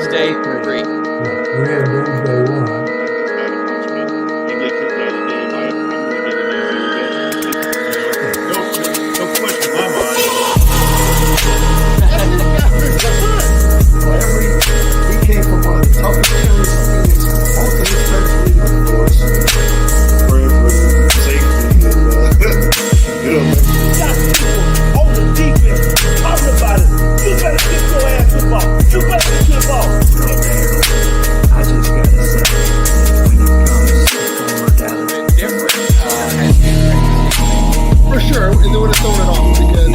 Wednesday 3. Yeah, we had Wednesday 1. And get kicked out of the game. I'm going to get it in. No question in my mind. He came from one of the toughest areas of Phoenix. Most of his friends leave, of course. Praying for his safety and, Got people on the defense talking about it. You better get your ass the ball. You better get the ball. I just gotta say, when it comes to former Dallas, Different. For sure, and they would have thrown it off because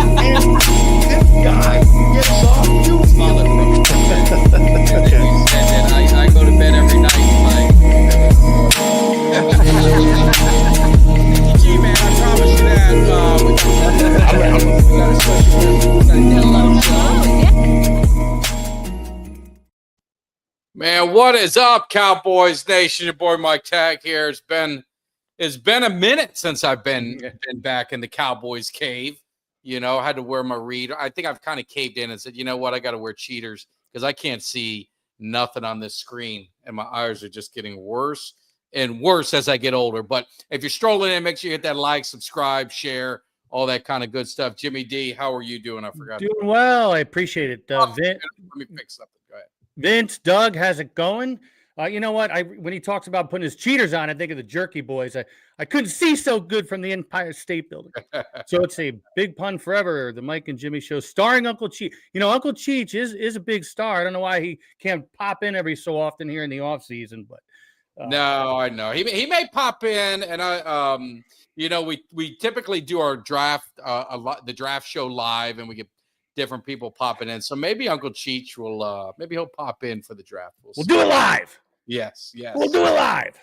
This guy gets off you. Solid from and then I go to bed every night like G man, I promise you that we got a special man, what is up, Cowboys Nation? Your boy Mike Tag here. It's been a minute since I've been back in the Cowboys cave. You know, I had to wear my reader. I think I've kind of caved in and said, you know what, I got to wear cheaters because I can't see nothing on this screen, and my eyes are just getting worse and worse as I get older. But if you're strolling in, make sure you hit that like, subscribe, share, all that kind of good stuff. Jimmy Dee, how are you doing? I forgot. Doing well. I appreciate it. Let me fix something. Go ahead. Vince, Doug, how's it going? You know what? When he talks about putting his cheaters on, I think of the Jerky Boys. I couldn't see so good from the Empire State Building. So it's a big pun forever. The Mike and Jimmy Show starring Uncle Cheech. You know, Uncle Cheech is a big star. I don't know why he can't pop in every so often here in the off season, but no, I know he may pop in, and I you know, we typically do our draft the draft show live, and we get different people popping in. So maybe Uncle Cheech will maybe he'll pop in for the draft. We'll do it live. Yes. We'll do it live.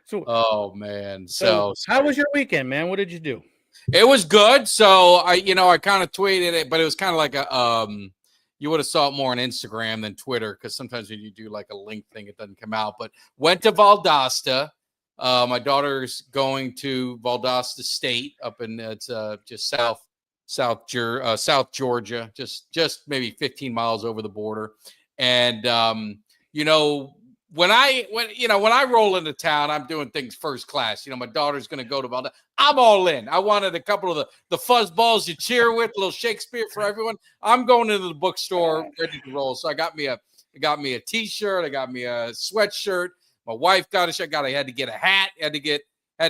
So, oh man. So how was your weekend, man? What did you do? it was good. So I kind of tweeted it, but it was kind of like a you would have saw it more on Instagram than Twitter, because sometimes when you do like a link thing, it doesn't come out. But went to Valdosta. My daughter's going to Valdosta State up in it's just South Georgia, just maybe 15 miles over the border. And you know, when I roll into town, I'm doing things first class. You know, my daughter's going to go to Valdosta. I'm all in. I wanted a couple of the fuzz balls you cheer with, a little Shakespeare for everyone. I'm going into the bookstore ready to roll. So I got me a T-shirt. I got me a sweatshirt. My wife got a shirt. I had to get a hat. Had to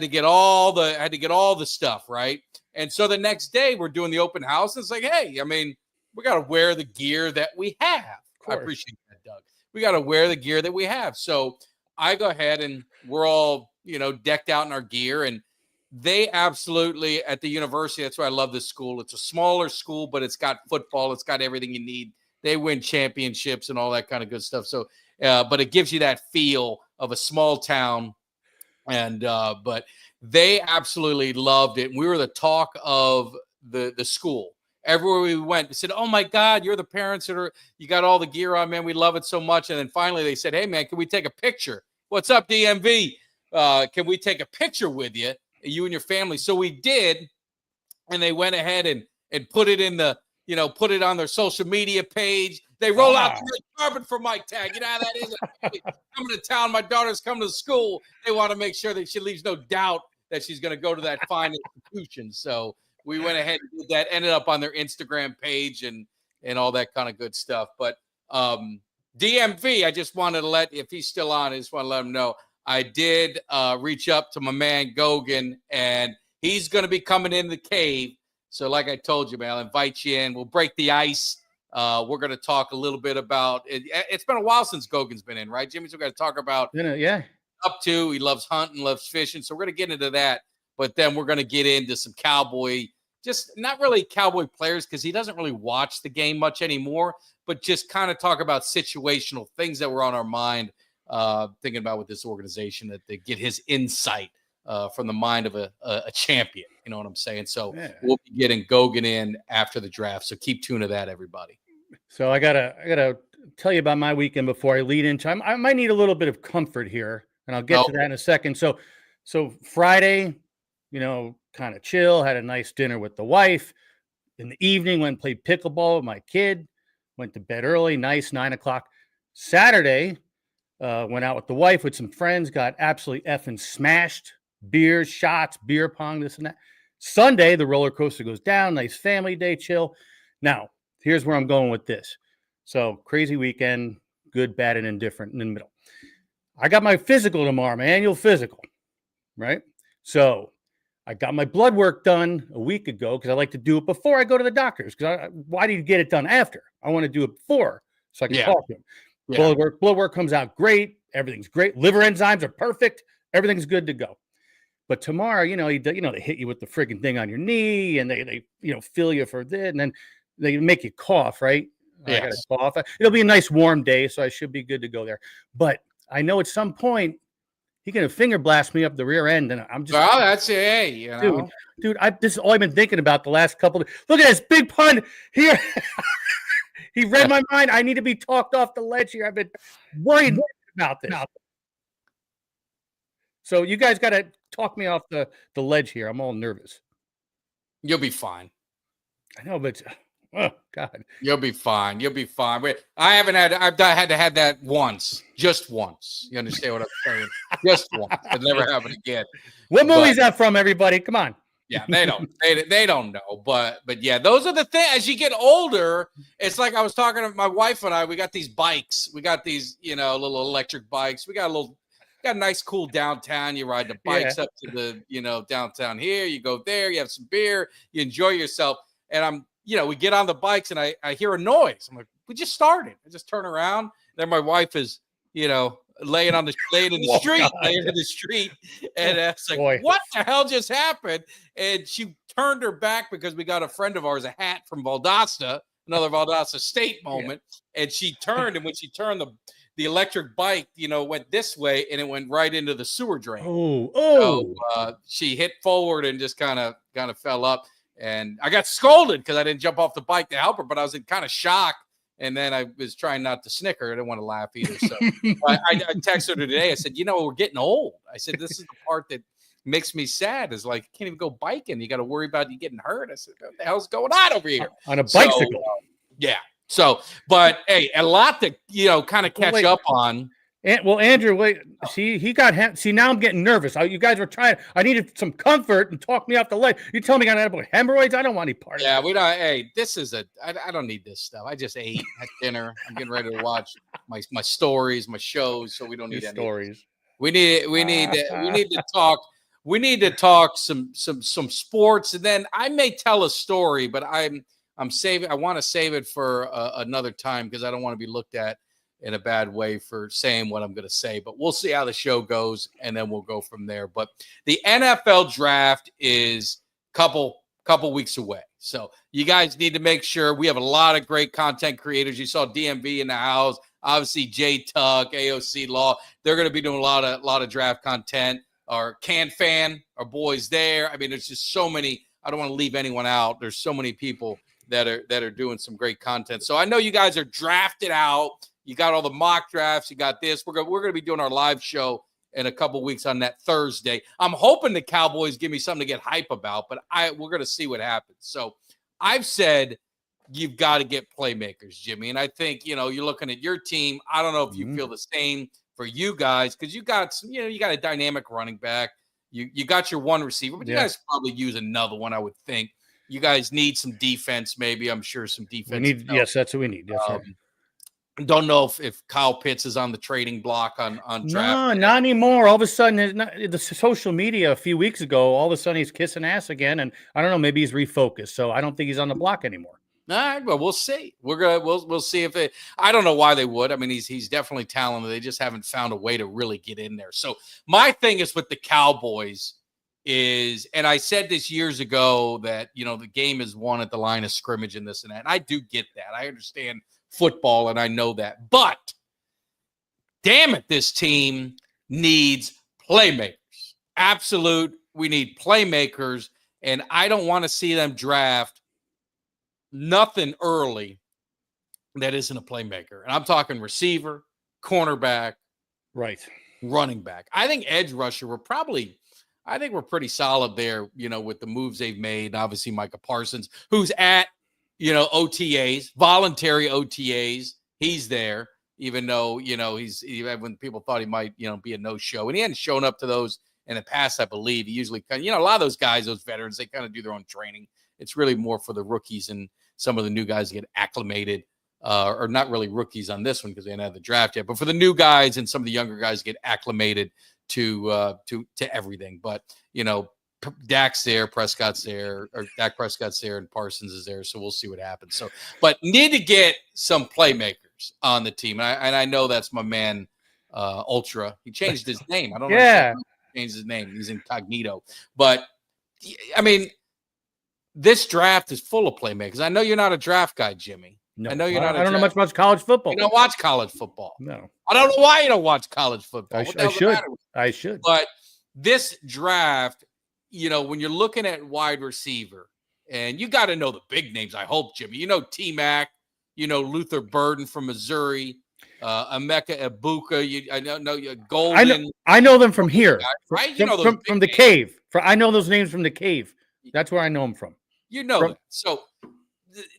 get all the stuff right. And so the next day we're doing the open house. And it's like, hey, I mean, we got to wear the gear that we have. I appreciate that, Doug. We got to wear the gear that we have. So I go ahead and we're all, you know, decked out in our gear. And they absolutely, at the university, that's why I love this school. It's a smaller school, but it's got football. It's got everything you need. They win championships and all that kind of good stuff. So, but it gives you that feel of a small town. And, but they absolutely loved it. We were the talk of the school. Everywhere we went, they said, oh my God, you're the parents you got all the gear on, man. We love it so much. And then finally they said, hey man, can we take a picture? What's up, DMV? Can we take a picture with you and your family? So we did. And they went ahead and put it put it on their social media page. They roll out the red carpet for Mike Tag. You know how that is. Coming to town, my daughter's coming to school. They want to make sure that she leaves no doubt that she's going to go to that fine institution. So we went ahead and did that, ended up on their Instagram page and all that kind of good stuff. But DMV, I just wanted to if he's still on, I just want to let him know. I did reach up to my man Gogan, and he's going to be coming in the cave. So like I told you, man, I'll invite you in. We'll break the ice. We're going to talk a little bit about it. It's been a while since Gogan's been in, right, Jimmy? So we're going to talk about up to. He loves hunting, loves fishing. So we're going to get into that. But then we're going to get into some Cowboy, just not really Cowboy players, because he doesn't really watch the game much anymore, but just kind of talk about situational things that were on our mind, thinking about with this organization, that they get his insight from the mind of a champion. You know what I'm saying? So we'll be getting Gogan in after the draft. So keep tuned to that, everybody. So I gotta tell you about my weekend before I lead into. I might need a little bit of comfort here, and I'll get to that in a second. So Friday, you know, kind of chill. Had a nice dinner with the wife. In the evening, went and played pickleball with my kid. Went to bed early. Nice 9 o'clock. Saturday, went out with the wife with some friends, got absolutely effing smashed. Beers, shots, beer pong, this and that. Sunday, the roller coaster goes down. Nice family day, chill. Now, here's where I'm going with this. So, crazy weekend, good, bad, and indifferent in the middle. I got my physical tomorrow, my annual physical, right? So, I got my blood work done a week ago because I like to do it before I go to the doctors. Because why do you get it done after? I want to do it before so I can talk to them. Yeah. Blood work comes out great. Everything's great. Liver enzymes are perfect. Everything's good to go. But tomorrow, they hit you with the friggin' thing on your knee, and they fill you for that, and then they make you cough, right? I got to cough. It'll be a nice warm day, so I should be good to go there. But I know at some point he's gonna finger blast me up the rear end, and I'm just. Well, that's it, dude. This is all I've been thinking about the last couple of. Look at this big pun here. He read my mind. I need to be talked off the ledge here. I've been worried about this. So you guys got to talk me off the ledge here. I'm all nervous. You'll be fine. I know, but oh God, you'll be fine. You'll be fine. Wait, I've had to have that once, just once. You understand what I'm saying? Just once. It never happened again. What movie is that from? Everybody, come on. Yeah, they don't know, but yeah, those are the things. As you get older, it's like I was talking to my wife and I. We got these bikes. We got these, little electric bikes. We got a nice, cool downtown. You ride the bikes up to the, downtown here. You go there. You have some beer. You enjoy yourself. And we get on the bikes and I hear a noise. I'm like, we just started. I just turn around. Then my wife is, laying in the street. And it's like, what the hell just happened? And she turned her back because we got a friend of ours a hat from Valdosta, another Valdosta State moment. Yeah. And she turned, and when she turned, the electric bike, went this way, and it went right into the sewer drain. So, she hit forward and just kind of fell up. And I got scolded because I didn't jump off the bike to help her, but I was in kind of shock. And then I was trying not to snicker. I didn't want to laugh either. So I texted her today. I said, we're getting old. I said, this is the part that makes me sad is like, you can't even go biking. You got to worry about you getting hurt. I said, what the hell's going on over here? On a bicycle. Yeah. So, but hey, a lot to, kind of catch up on. Andrew, wait. See, now I'm getting nervous. You guys were trying. I needed some comfort and talk me off the ledge. You tell me I got hemorrhoids. I don't want any part of it. Yeah, we don't. Hey, I don't need this stuff. I just ate at dinner. I'm getting ready to watch my stories, my shows. So we don't need any stories. We need to talk. We need to talk some sports, and then I may tell a story, but I'm saving. I want to save it for another time because I don't want to be looked at in a bad way for saying what I'm going to say, but we'll see how the show goes and then we'll go from there. But the NFL draft is couple weeks away. So you guys need to make sure we have a lot of great content creators. You saw DMV in the house, obviously Jay Tuck, AOC Law. They're going to be doing a lot of draft content. Our Can Fan, our boys there. I mean, there's just so many. I don't want to leave anyone out. There's so many people that are doing some great content. So I know you guys are drafted out. You got all the mock drafts. You got this. We're going to be doing our live show in a couple weeks on that Thursday. I'm hoping the Cowboys give me something to get hype about, but we're going to see what happens. So I've said you've got to get playmakers, Jimmy. And I think, you're looking at your team. I don't know if you feel the same for you guys because you got some, you got a dynamic running back. You got your one receiver, but you guys probably use another one, I would think. You guys need some defense, maybe. I'm sure some defense. Yes, that's what we need. Yes, don't know if Kyle Pitts is on the trading block on draft. No, not anymore. All of a sudden, the social media a few weeks ago, all of a sudden he's kissing ass again, and I don't know, maybe he's refocused. So I don't think he's on the block anymore. All right, well, we'll see. We'll see if it. I don't know why they would. I mean, he's definitely talented. They just haven't found a way to really get in there. So my thing is with the Cowboys is, and I said this years ago that the game is won at the line of scrimmage and this and that. And I do get that. I understand football and I know that, but damn it, this team needs playmakers. Absolute, we need playmakers, and I don't want to see them draft nothing early that isn't a playmaker. And I'm talking receiver, cornerback, right, running back. I think edge rusher, we're pretty solid there, with the moves they've made. Obviously, Micah Parsons, who's at OTAs, voluntary OTAs. He's there. even though, when people thought he might, be a no-show. And he hadn't shown up to those in the past, I believe. He usually a lot of those guys, those veterans, they kind of do their own training. It's really more for the rookies and some of the new guys to get acclimated, or not really rookies on this one because they didn't have the draft yet, but for the new guys and some of the younger guys get acclimated to everything. But, Dak's there, Prescott's there, or Dak Prescott's there, and Parsons is there. So we'll see what happens. So, but need to get some playmakers on the team. And I know that's my man, Ultra. He changed his name. I don't know. Yeah. He changed his name. He's incognito. But, I mean, this draft is full of playmakers. I know you're not a draft guy, Jimmy. No, I know you're not. I don't know much about college football. You don't watch college football. No. I don't know why you don't watch college football. I should. But this draft, when you're looking at wide receiver, and you got to know the big names, I hope, Jimmy. T-Mac, Luther Burden from Missouri, Emeka Egbuka. I know Golden. I know them from here, right? From the cave. I know those names from the cave. That's where I know them from. That. So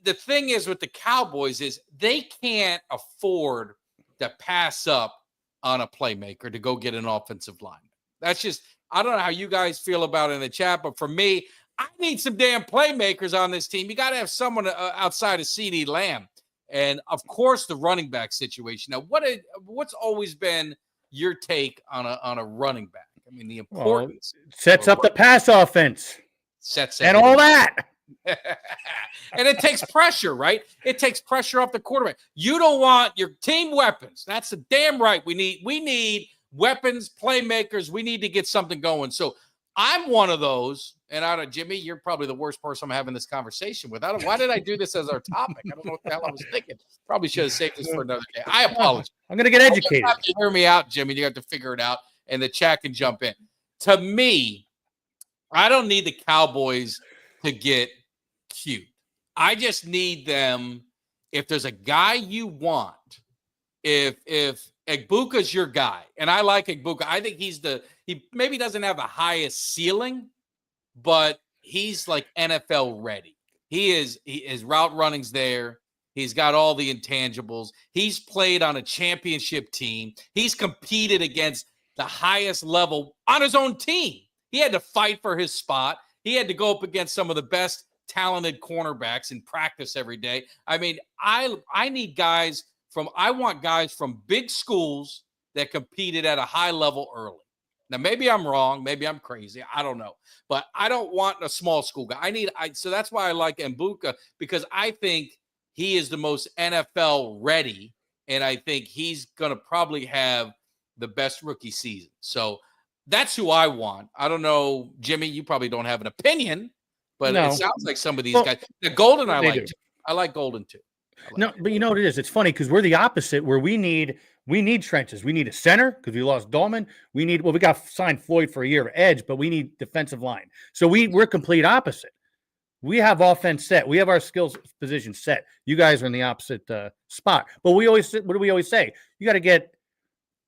the thing is with the Cowboys is they can't afford to pass up on a playmaker to go get an offensive lineman. That's just, I don't know how you guys feel about it in the chat, but for me, I need some damn playmakers on this team. You got to have someone outside of CeeDee Lamb. And, of course, the running back situation. Now, what's always been your take on a running back? I mean, the importance. Sets up the pass offense. Sets and all that. And it takes pressure, right? It takes pressure off the quarterback. You don't want your team weapons. That's the damn right. We need weapons, playmakers. We need to get something going. So I'm one of those. And Jimmy, you're probably the worst person I'm having this conversation with. Why did I do this as our topic? I don't know what the hell I was thinking. Probably should have saved this for another day. I apologize. I'm going to get educated. You have to hear me out, Jimmy. You have to figure it out, and the chat can jump in. To me, I don't need the Cowboys to get cute. I just need them. If there's a guy you want, if Egbuka's your guy, and I like Egbuka, I think he maybe doesn't have the highest ceiling, but he's like NFL ready. His route running's there. He's got all the intangibles. He's played on a championship team. He's competed against the highest level on his own team. He had to fight for his spot. He had to go up against some of the best talented cornerbacks in practice every day. I mean, I need guys I want guys from big schools that competed at a high level early. Now, maybe I'm wrong. Maybe I'm crazy. I don't know. But I don't want a small school guy. So that's why I like Egbuka, because I think he is the most NFL ready, and I think he's going to probably have the best rookie season. So that's who I want. I don't know, Jimmy, you probably don't have an opinion, but It sounds like some of these guys. The Golden I like too. I like Golden too. But you know what it is? It's funny because we're the opposite, where we need trenches. We need a center because we lost Dolman. We got signed Floyd for a year of edge, but we need defensive line. So we're complete opposite. We have offense set. We have our skills position set. You guys are in the opposite spot. But what do we always say? You got to get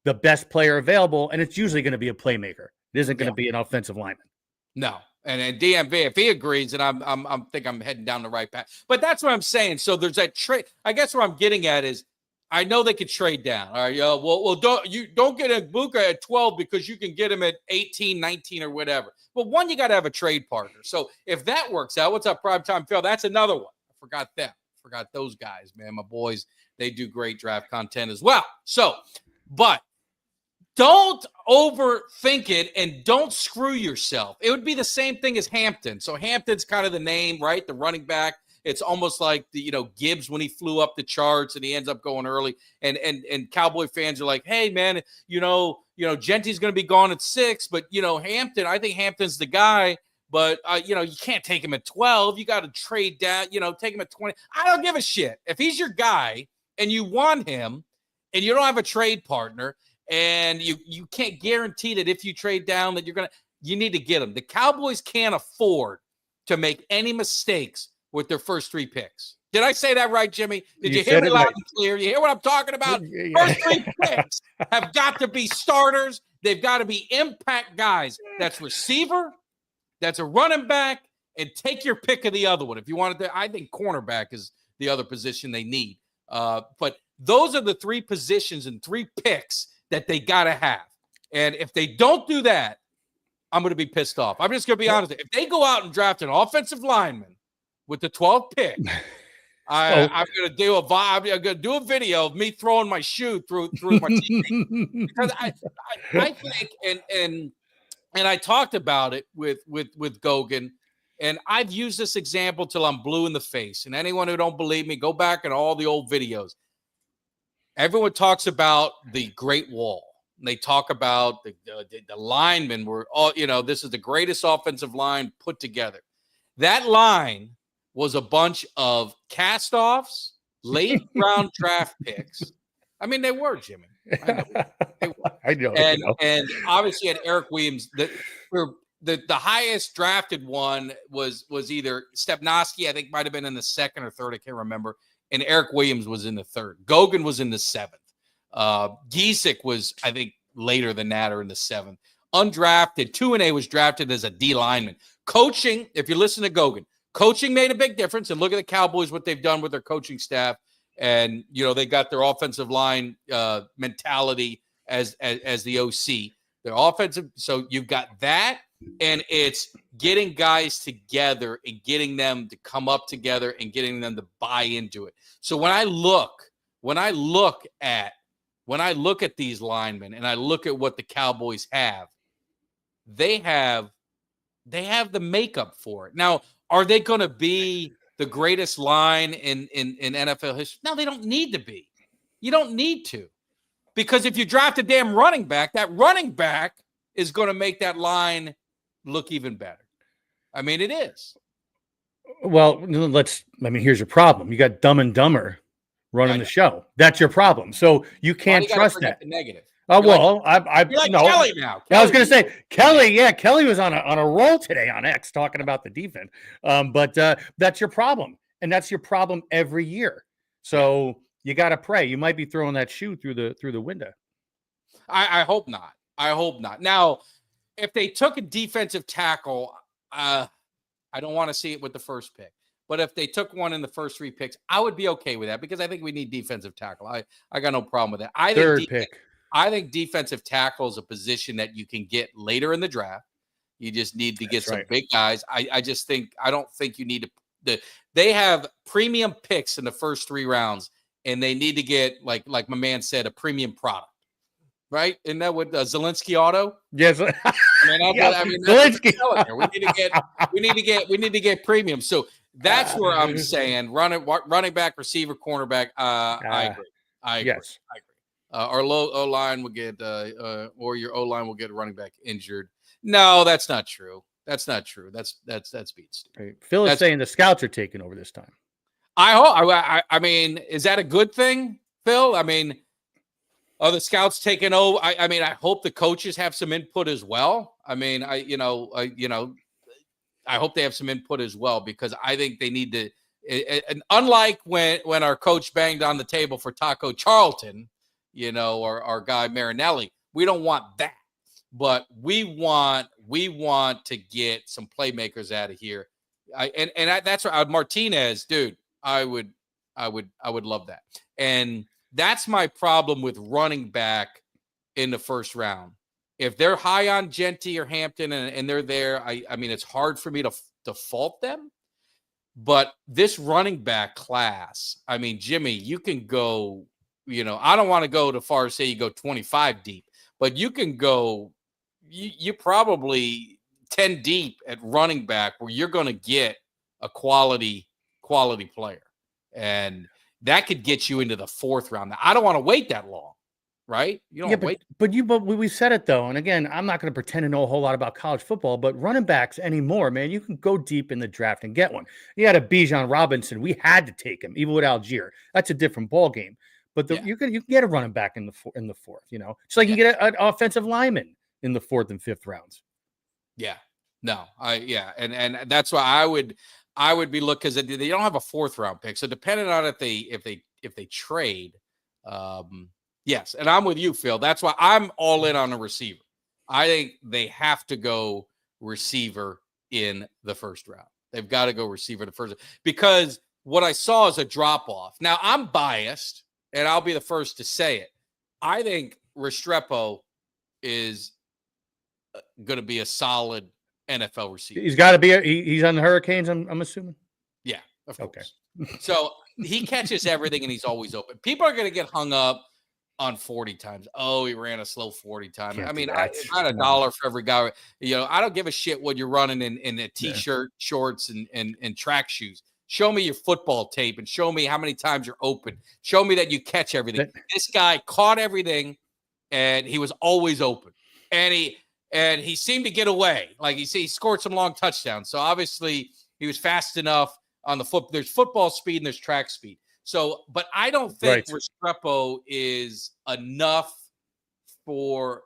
the best player available, and it's usually going to be a playmaker. It isn't going to be an offensive lineman. No. And DMV, if he agrees, and I'm think I'm heading down the right path. But that's what I'm saying. So there's that trade. I guess what I'm getting at is I know they could trade down. All right, well, don't get Egbuka at 12 because you can get him at 18, 19, or whatever. But one, you got to have a trade partner. So if that works out, what's up, Primetime Phil? That's another one. I forgot them. Forgot those guys, man. My boys, they do great draft content as well. So, but don't overthink it and don't screw yourself. It would be the same thing as Hampton. So Hampton's kind of the name, right? The running back. It's almost like Gibbs when he flew up the charts and he ends up going early. And Cowboy fans are like, hey man, Genty's going to be gone at 6, but Hampton, I think Hampton's the guy. But you can't take him at 12. You got to trade down. Take him at 20. I don't give a shit if he's your guy and you want him, and you don't have a trade partner. And you can't guarantee that if you trade down that you need to get him. The Cowboys can't afford to make any mistakes with their first 3 picks. Did I say that right, Jimmy? Did you hear me loud and clear? You hear what I'm talking about? First 3 picks have got to be starters. They've got to be impact guys. That's receiver, that's a running back, and take your pick of the other one. If you wanted to, I think cornerback is the other position they need. But those are the 3 positions and 3 picks that they got to have. And if they don't do that, I'm going to be pissed off. I'm just going to be honest. If they go out and draft an offensive lineman with the 12th pick, I'm going to do I'm going to do a video of me throwing my shoe through my TV. Because I think, and I talked about it with Gogan, and I've used this example till I'm blue in the face. And anyone who don't believe me, go back in all the old videos. Everyone talks about the Great Wall. They talk about the linemen were all, this is the greatest offensive line put together. That line was a bunch of cast-offs, late round draft picks. I mean, they were, Jimmy. I know. And obviously had Eric Williams. The highest drafted one was either Stepnoski, I think might have been in the 2nd or 3rd, I can't remember. And Eric Williams was in the 3rd. Gogan was in the 7th. Giesick was, I think, later than that, or in the 7th. Undrafted, 2A was drafted as a D lineman. Coaching, if you listen to Gogan, coaching made a big difference. And look at the Cowboys, what they've done with their coaching staff. And, they got their offensive line mentality as the OC. Their offensive, so you've got that, and it's getting guys together and getting them to come up together and getting them to buy into it. So when I look at these linemen and I look at what the Cowboys have, they have the makeup for it. Now, are they going to be the greatest line in NFL history? No, they don't need to be. You don't need to. Because if you draft a damn running back, that running back is going to make that line look even better. I mean, it is. Well, here's your problem. You got Dumb and Dumber running the show. That's your problem. So you can't trust that. The negative. Oh, well, you're like Kelly now. I was going to say Kelly. Yeah, Kelly was on a roll today on X talking about the defense. But that's your problem, and that's your problem every year. So you got to pray. You might be throwing that shoe through the window. I hope not. I hope not. Now, if they took a defensive tackle, I don't want to see it with the first pick. But if they took one in the first 3 picks, I would be okay with that because I think we need defensive tackle. I got no problem with that. I think defensive tackle is a position that you can get later in the draft. You just need to get some big guys. I don't think you need to. They have premium picks in the first 3 rounds, and they need to get, like my man said, a premium product. Right? Isn't that what Zelensky Auto? Yes. Zelensky. We need to get premium. So that's where I'm saying running back, receiver, cornerback. I agree. Yes. I agree. Our low O line will get, or your O line will get a running back injured. No, that's not true. That's not true. That's being stupid. Phil is saying the scouts are taking over this time. I hope. I mean, is that a good thing, Phil? I mean, are the scouts taking over? I mean, I hope the coaches have some input as well. I mean, I hope they have some input as well because I think they need to. And unlike when our coach banged on the table for Taco Charlton, or our guy Marinelli, we don't want that. But we want to get some playmakers out of here. That's what Martinez, dude. I would love that. And that's my problem with running back in the first round. If they're high on Genty or Hampton and they're there, I mean, it's hard for me to fault them. But this running back class, I mean, Jimmy, you can go, I don't want to go to far say you go 25 deep, but you can go, you probably 10 deep at running back where you're going to get a quality player. And that could get you into the 4th round. Now, I don't want to wait that long, right? You don't wait. But we said it though. And again, I'm not going to pretend to know a whole lot about college football, but running backs anymore, man, you can go deep in the draft and get one. You had a Bijan Robinson. We had to take him, even with Algier. That's a different ball game. But you can get a running back in the 4th, Just like you get an offensive lineman in the 4th and 5th rounds. Yeah. No, and that's why I would be looking because they don't have a 4th round pick. So depending on if they trade, yes. And I'm with you, Phil. That's why I'm all in on a receiver. I think they have to go receiver in the 1st round. They've got to go receiver in the first because what I saw is a drop off. Now I'm biased and I'll be the first to say it. I think Restrepo is going to be a solid NFL receiver. He's got to be. He's on the Hurricanes. I'm assuming. Yeah, of course. Okay. So he catches everything, and he's always open. People are going to get hung up on 40 times. Oh, he ran a slow 40 time. Can't I mean, do I that. got $1 for every guy. I don't give a shit what you're running in a t-shirt, shorts, and track shoes. Show me your football tape and show me how many times you're open. Show me that you catch everything. This guy caught everything, and he was always open. And he seemed to get away. Like he scored some long touchdowns. So obviously he was fast enough on the foot. There's football speed and there's track speed. So, but I don't think Restrepo is enough for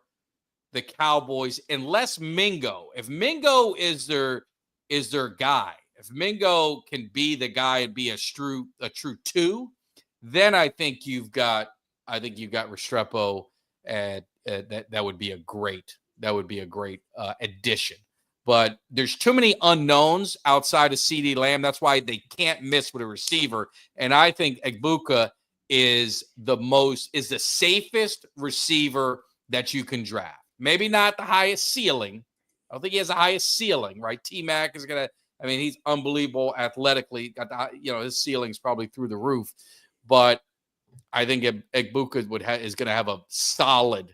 the Cowboys unless Mingo. If Mingo is their guy, if Mingo can be the guy and be a true 2, then I think you've got Restrepo, and that would be a great addition. But there's too many unknowns outside of CeeDee Lamb. That's why they can't miss with a receiver. And I think Egbuka is the safest receiver that you can draft. Maybe not the highest ceiling. I don't think he has the highest ceiling, right? T-Mac is going to, he's unbelievable athletically. His ceiling's probably through the roof. But I think Egbuka is going to have a solid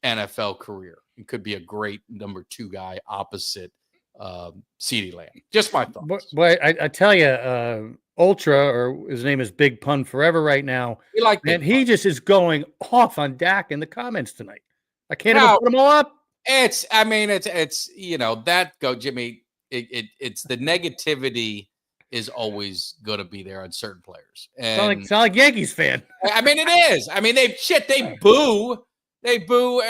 NFL career. He could be a great number 2 guy opposite CeeDee Lamb. Just my thoughts. But I tell you, Ultra, or his name is Big Pun Forever right now. He just is going off on Dak in the comments tonight. I can't even put them all up. It's Jimmy. It's the negativity is always going to be there on certain players. And sound like Yankees fan. It is. They boo. They boo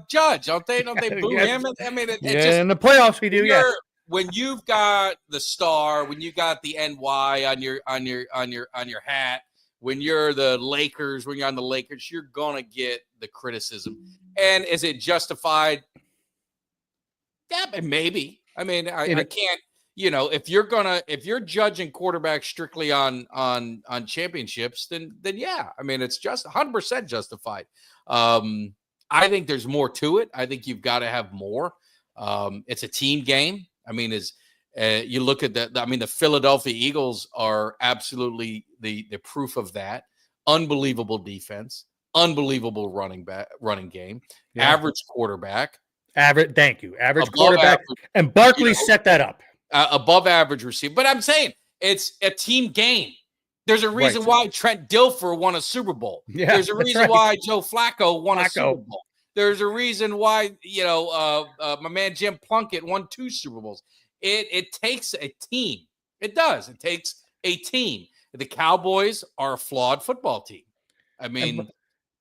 Judge, don't they? Don't they boo him? In the playoffs we do. Yeah. When you've got the star, when you got the NY on your hat, when you're the Lakers, when you're on the Lakers, you're gonna get the criticism. And is it justified? Yeah, maybe. I can't. If you're judging quarterbacks strictly on championships, then yeah. It's just 100% justified. I think there's more to it. I think you've got to have more. It's a team game. You look at the Philadelphia Eagles are absolutely the proof of that. Unbelievable defense, unbelievable running game, average quarterback. Thank you. Average quarterback. And Barkley set that up. Above average receiver. But I'm saying it's a team game. There's a reason why Trent Dilfer won a Super Bowl. Yeah, there's a reason why Joe Flacco won a Super Bowl. There's a reason why, my man Jim Plunkett won 2 Super Bowls. It takes a team. It does. It takes a team. The Cowboys are a flawed football team.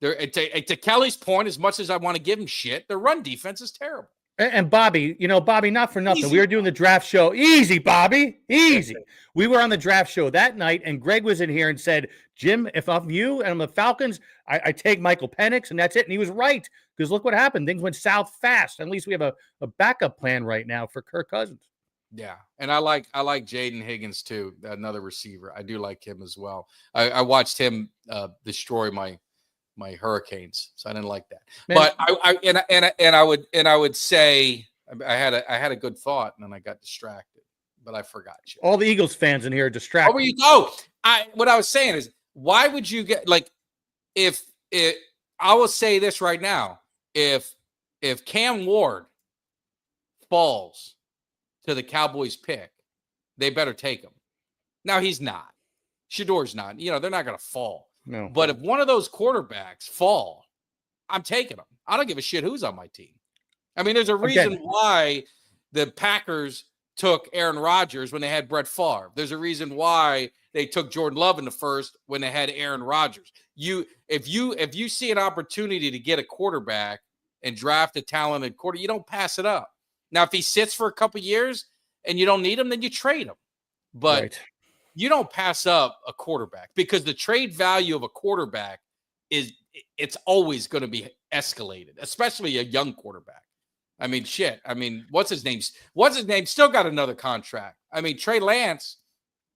To Kelly's point, as much as I want to give him shit, their run defense is terrible. And Bobby, Bobby, not for nothing. We were doing the draft show. Easy, Bobby. Easy. We were on the draft show that night, and Greg was in here and said, Jim, if I'm you and I'm the Falcons, I take Michael Penix, and that's it. And he was right, because look what happened. Things went south fast. At least we have a backup plan right now for Kirk Cousins. Yeah, and I like Jaden Higgins, too, another receiver. I do like him as well. I watched him destroy my Hurricanes, so I didn't like that. Man. But I would say I had a good thought, and then I got distracted, but I forgot you. All the Eagles fans in here are distracted. What I was saying is, why would you get if I will say this right now, if Cam Ward falls to the Cowboys pick, they better take him. Now he's not. Shador's not. They're not going to fall. No. But if one of those quarterbacks fall, I'm taking them. I don't give a shit who's on my team. There's a reason why the Packers took Aaron Rodgers when they had Brett Favre. There's a reason why they took Jordan Love in the first when they had Aaron Rodgers. If you see an opportunity to get a quarterback and draft a talented quarterback, you don't pass it up. Now, if he sits for a couple years and you don't need him, then you trade him. But you don't pass up a quarterback, because the trade value of a quarterback it's always going to be escalated, especially a young quarterback. What's his name? Still got another contract. Trey Lance,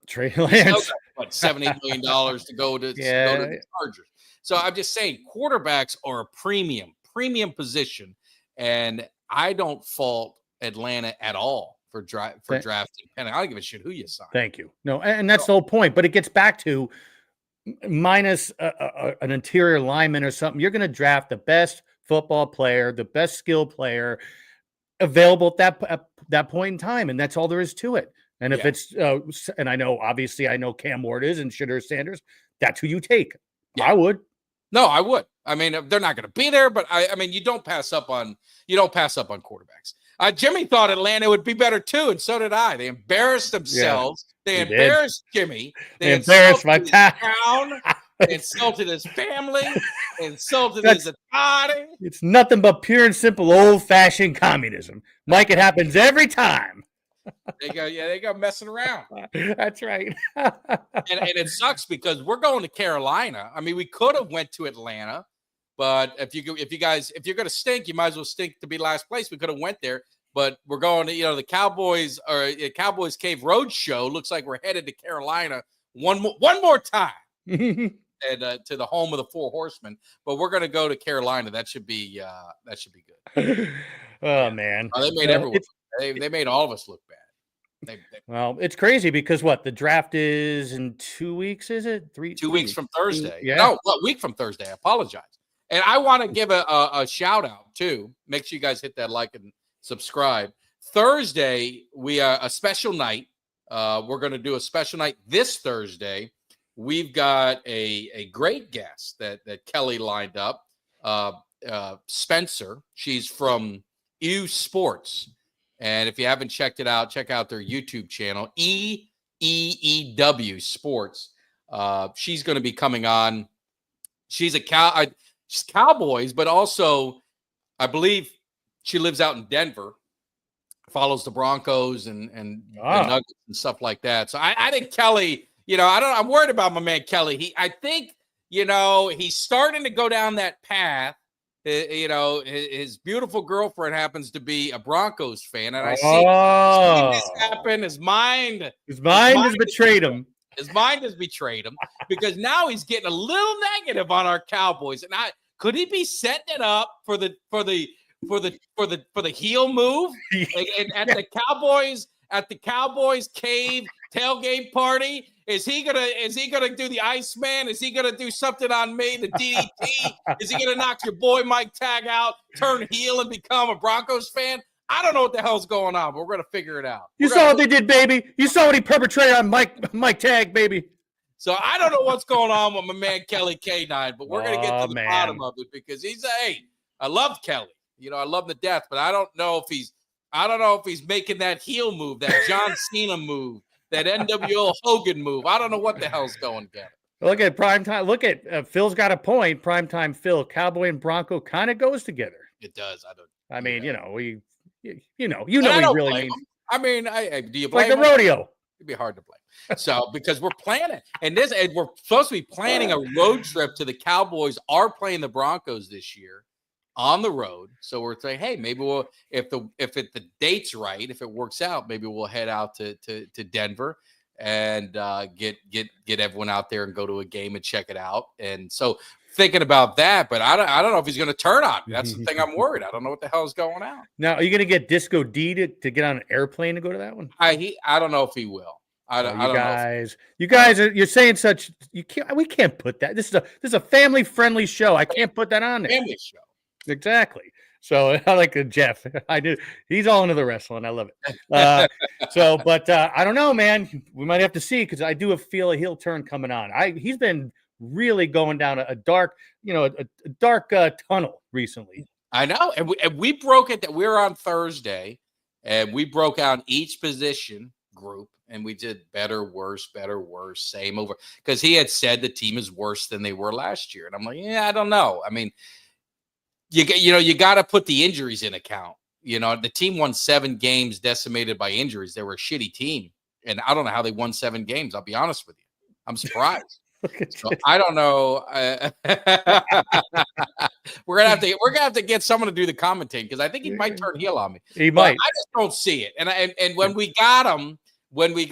Trey Still Lance. got, what, $70 million to go to the Chargers. So I'm just saying, quarterbacks are a premium position, and I don't fault Atlanta at all for drafting Penny. I don't give a shit who you sign. Thank you. No, and that's the whole point. But it gets back to minus an interior lineman or something. You're going to draft the best football player, the best skill player available at that point in time, and that's all there is to it. And if it's and I know Cam Ward is and Shedeur Sanders, that's who you take. I would. No, I would. I mean, they're not going to be there, but I mean, you don't pass up on quarterbacks. Jimmy thought Atlanta would be better too, and so did I. They embarrassed themselves. They embarrassed Jimmy. They embarrassed my town. They insulted his family. They insulted his party. It's nothing but pure and simple old-fashioned communism. Mike, it happens every time. They go messing around. That's right. and it sucks because we're going to Carolina. I mean, we could have went to Atlanta, but if you're going to stink, you might as well stink to be last place. We could have went there, but we're going to, the Cowboys or Cowboys Cave Road Show. Looks like we're headed to Carolina one more time. And to the home of the Four Horsemen, but we're going to go to Carolina. That should be good. Man, they made everyone. They made all of us look bad. Well, it's crazy because the draft is in 2 weeks. Is it 2 weeks from Thursday? Yeah. No, a week from Thursday. I apologize. And I want to give a shout out too. Make sure you guys hit that like and subscribe. Thursday, we are a special night. We're going to do a special night this Thursday. We've got a great guest that Kelly lined up, Spencer. She's from EU Sports. And if you haven't checked it out, check out their YouTube channel, EEEW Sports. She's going to be coming on. She's she's Cowboys, but also I believe she lives out in Denver, follows the Broncos and the Nuggets and stuff like that. So I think Kelly, I'm worried about my man Kelly. I think he's starting to go down that path. His beautiful girlfriend happens to be a Broncos fan, and I see this happen. His mind has betrayed him. His mind has betrayed him because now he's getting a little negative on our Cowboys. And could he be setting it up for the heel move at the Cowboys cave tailgate party? Is he gonna do the Iceman? Is he gonna do something on me? The DDT? Is he gonna knock your boy Mike Tag out, turn heel, and become a Broncos fan? I don't know what the hell's going on, but we're gonna figure it out. You saw what they did, baby. You saw what he perpetrated on Mike Tag, baby. So I don't know what's going on with my man Kelly K9, but we're gonna get to the bottom of it because I love Kelly. I love him to death, but I don't know if he's making that heel move, that John Cena move, that NWO Hogan move. I don't know what the hell's going down. Look at primetime. Look at Phil's got a point. Primetime Phil, Cowboy and Bronco kind of goes together. It does. I mean, we really mean. I mean, do you blame like a rodeo? It'd be hard to blame. So because we're planning, and we're supposed to be planning a road trip to the Cowboys. Are playing the Broncos this year on the road. So we're saying, hey, maybe we'll if the date's right, if it works out, maybe we'll head out to Denver and get everyone out there and go to a game and check it out. And so thinking about that, but I don't know if he's going to turn on me. That's the thing I'm worried. I don't know what the hell is going on. Now, are you going to get Disco D to get on an airplane to go to that one? I don't know if he will. You guys you're saying such. We can't put that. This is a family friendly show. I can't put that on there. Family show. Exactly. So I like Jeff. I do. He's all into the wrestling. I love it. But I don't know, man. We might have to see because I do feel a heel turn coming on. He's been really going down a dark, tunnel recently. I know, and we broke it. That we were on Thursday, and we broke out each position group, and we did better, worse, same over. Because he had said the team is worse than they were last year, and I'm like, yeah, I don't know. I mean. You got to put the injuries in account. The team won 7 games decimated by injuries. They were a shitty team, and I don't know how they won 7 games. I'll be honest with you. I'm surprised. So I don't know. We're gonna have to get someone to do the commentating because I think he might turn heel on me. He might. I just don't see it. And when we got him, when we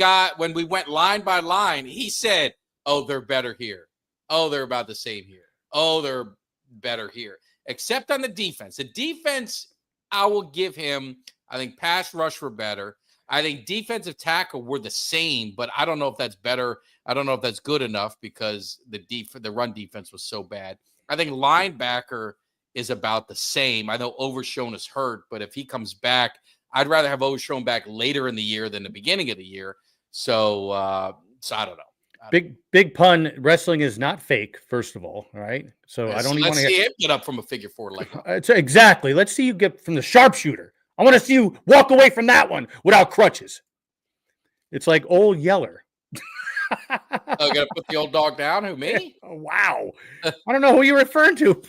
went line by line, he said, "Oh, they're better here. Oh, they're about the same here. Oh, they're better here." Except on the defense. The defense, I will give him. I think pass rush were better. I think defensive tackle were the same, but I don't know if that's better. I don't know if that's good enough because the run defense was so bad. I think linebacker is about the same. I know Overshown is hurt, but if he comes back, I'd rather have Overshown back later in the year than the beginning of the year. So I don't know. Big pun. Wrestling is not fake, first of all right? So I don't even want to see him get up from a figure four like that. Exactly. Let's see you get from the sharpshooter. I want to see you walk away from that one without crutches. It's like old Yeller. Gonna put the old dog down? Who, me? Oh, wow. I don't know who you're referring to.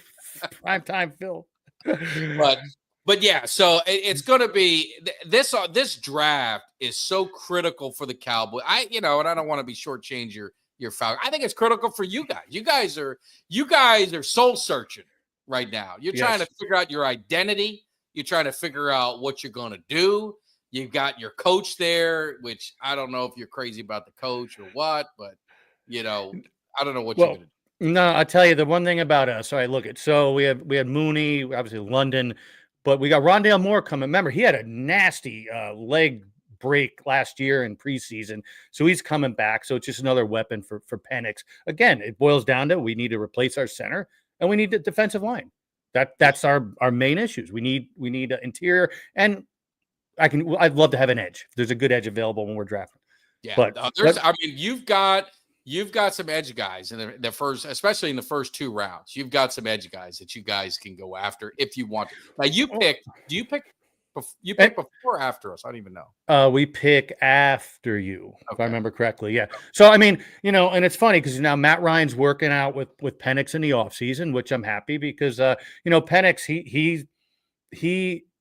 Primetime Phil. But yeah, so it's going to be this draft is so critical for the Cowboys. And I don't want to be shortchange your Falcons. I think it's critical for you guys. You guys are soul searching right now. You're trying to figure out your identity. You're trying to figure out what you're going to do. You've got your coach there, which I don't know if you're crazy about the coach or what, but I don't know what you're going to do. No, I'll tell you the one thing about us. All right, look at so we had Mooney, obviously London, but we got Rondale Moore coming. Remember, he had a nasty leg break last year in preseason, so he's coming back. So it's just another weapon for Penix. Again, it boils down to we need to replace our center and we need the defensive line. That's our main issues. We need an interior, and I'd love to have an edge. There's a good edge available when we're drafting. Yeah, but you've got some edge guys in the first, especially in the first 2 rounds. You've got some edge guys that you guys can go after if you want to. Now you pick. Do you pick? You pick before or after us? I don't even know. We pick after you, if I remember correctly. Yeah. So I mean, and it's funny because now Matt Ryan's working out with Penix in the offseason, which I'm happy because Penix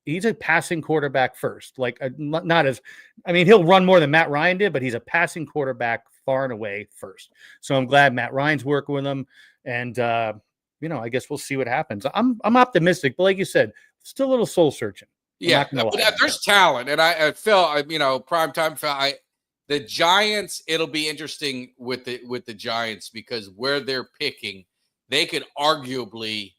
he's a passing quarterback first. Like he'll run more than Matt Ryan did, but he's a passing quarterback far and away first. So I'm glad Matt Ryan's working with him, and I guess we'll see what happens. I'm optimistic, but like you said, still a little soul searching. Yeah, there's talent, and I feel primetime Phil. The Giants. It'll be interesting with the Giants because where they're picking, they could arguably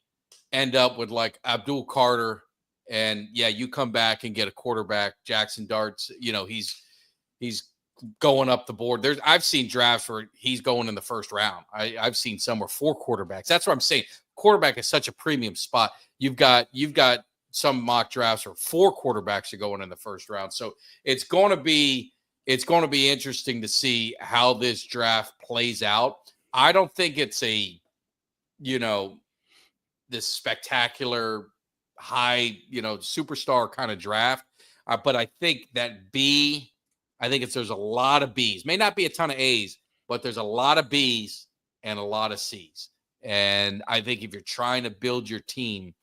end up with like Abdul Carter, and you come back and get a quarterback, Jackson Darts. He's going up the board. I've seen drafts where he's going in the first round. I've seen some where 4 quarterbacks. That's what I'm saying. Quarterback is such a premium spot. You've got some mock drafts where 4 quarterbacks are going in the first round. So it's going to be interesting to see how this draft plays out. I don't think it's this spectacular high, superstar kind of draft. But I think there's a lot of B's. May not be a ton of A's, but there's a lot of B's and a lot of C's. And I think if you're trying to build your team,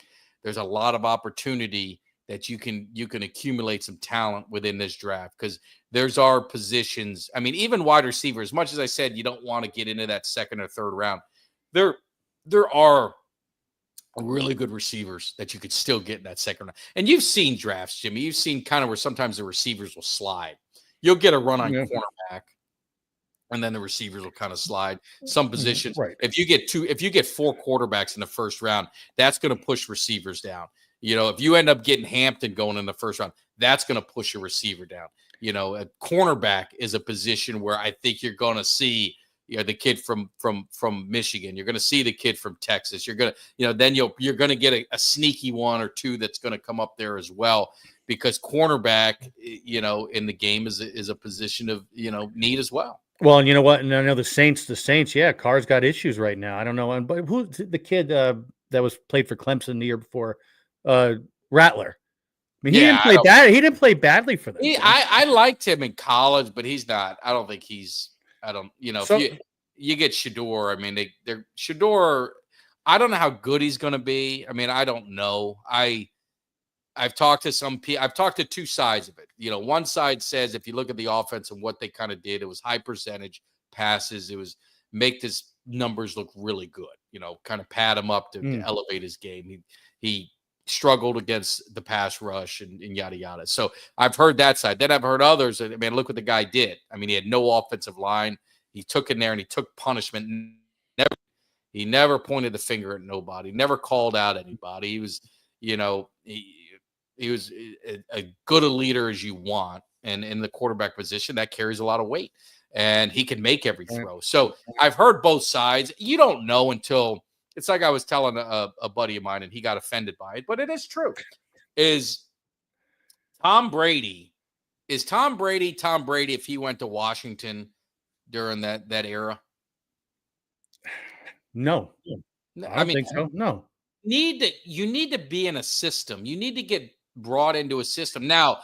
there's a lot of opportunity that you can accumulate some talent within this draft because there's our positions. I mean, even wide receiver, as much as I said, you don't want to get into that second or third round. There are really good receivers that you could still get in that second round. And you've seen drafts, Jimmy. You've seen kind of where sometimes the receivers will slide. You'll get a run on cornerback, and then the receivers will kind of slide. Some positions, right. If you get 4 quarterbacks in the first round, that's going to push receivers down. If you end up getting Hampton going in the first round, that's going to push a receiver down. A cornerback is a position where I think you're going to see the kid from Michigan. You're going to see the kid from Texas. You're going to, then you're going to get a sneaky 1 or 2 that's going to come up there as well, because cornerback, in the game is a position of, need as well. Well, and you know what? And I know the Saints, Carr's got issues right now. I don't know. But who's the kid that was played for Clemson the year before? Rattler. I mean, he didn't play bad. He didn't play badly for them. I liked him in college, but he's not. I don't think he's. I don't. So, if you get Shador, I mean, they're Shador. I don't know how good he's going to be. I mean, I don't know. I've talked to some people. I've talked to 2 sides of it. One side says if you look at the offense and what they kind of did, it was high percentage passes. It was make his numbers look really good. Kind of pad him up to elevate his game. He struggled against the pass rush and yada yada. So I've heard that side. Then I've heard others. I mean, look what the guy did. I mean, he had no offensive line. He took in there and he took punishment. He never pointed the finger at nobody. Never called out anybody. He was, he was as good a leader as you want. And in the quarterback position, that carries a lot of weight. And he can make every throw. So I've heard both sides. You don't know until it's like I was telling a buddy of mine, and he got offended by it. But it is true. Is Tom Brady if he went to Washington during that era? No. I mean, think so. No. You need to be in a system. You need to get brought into a system. Now,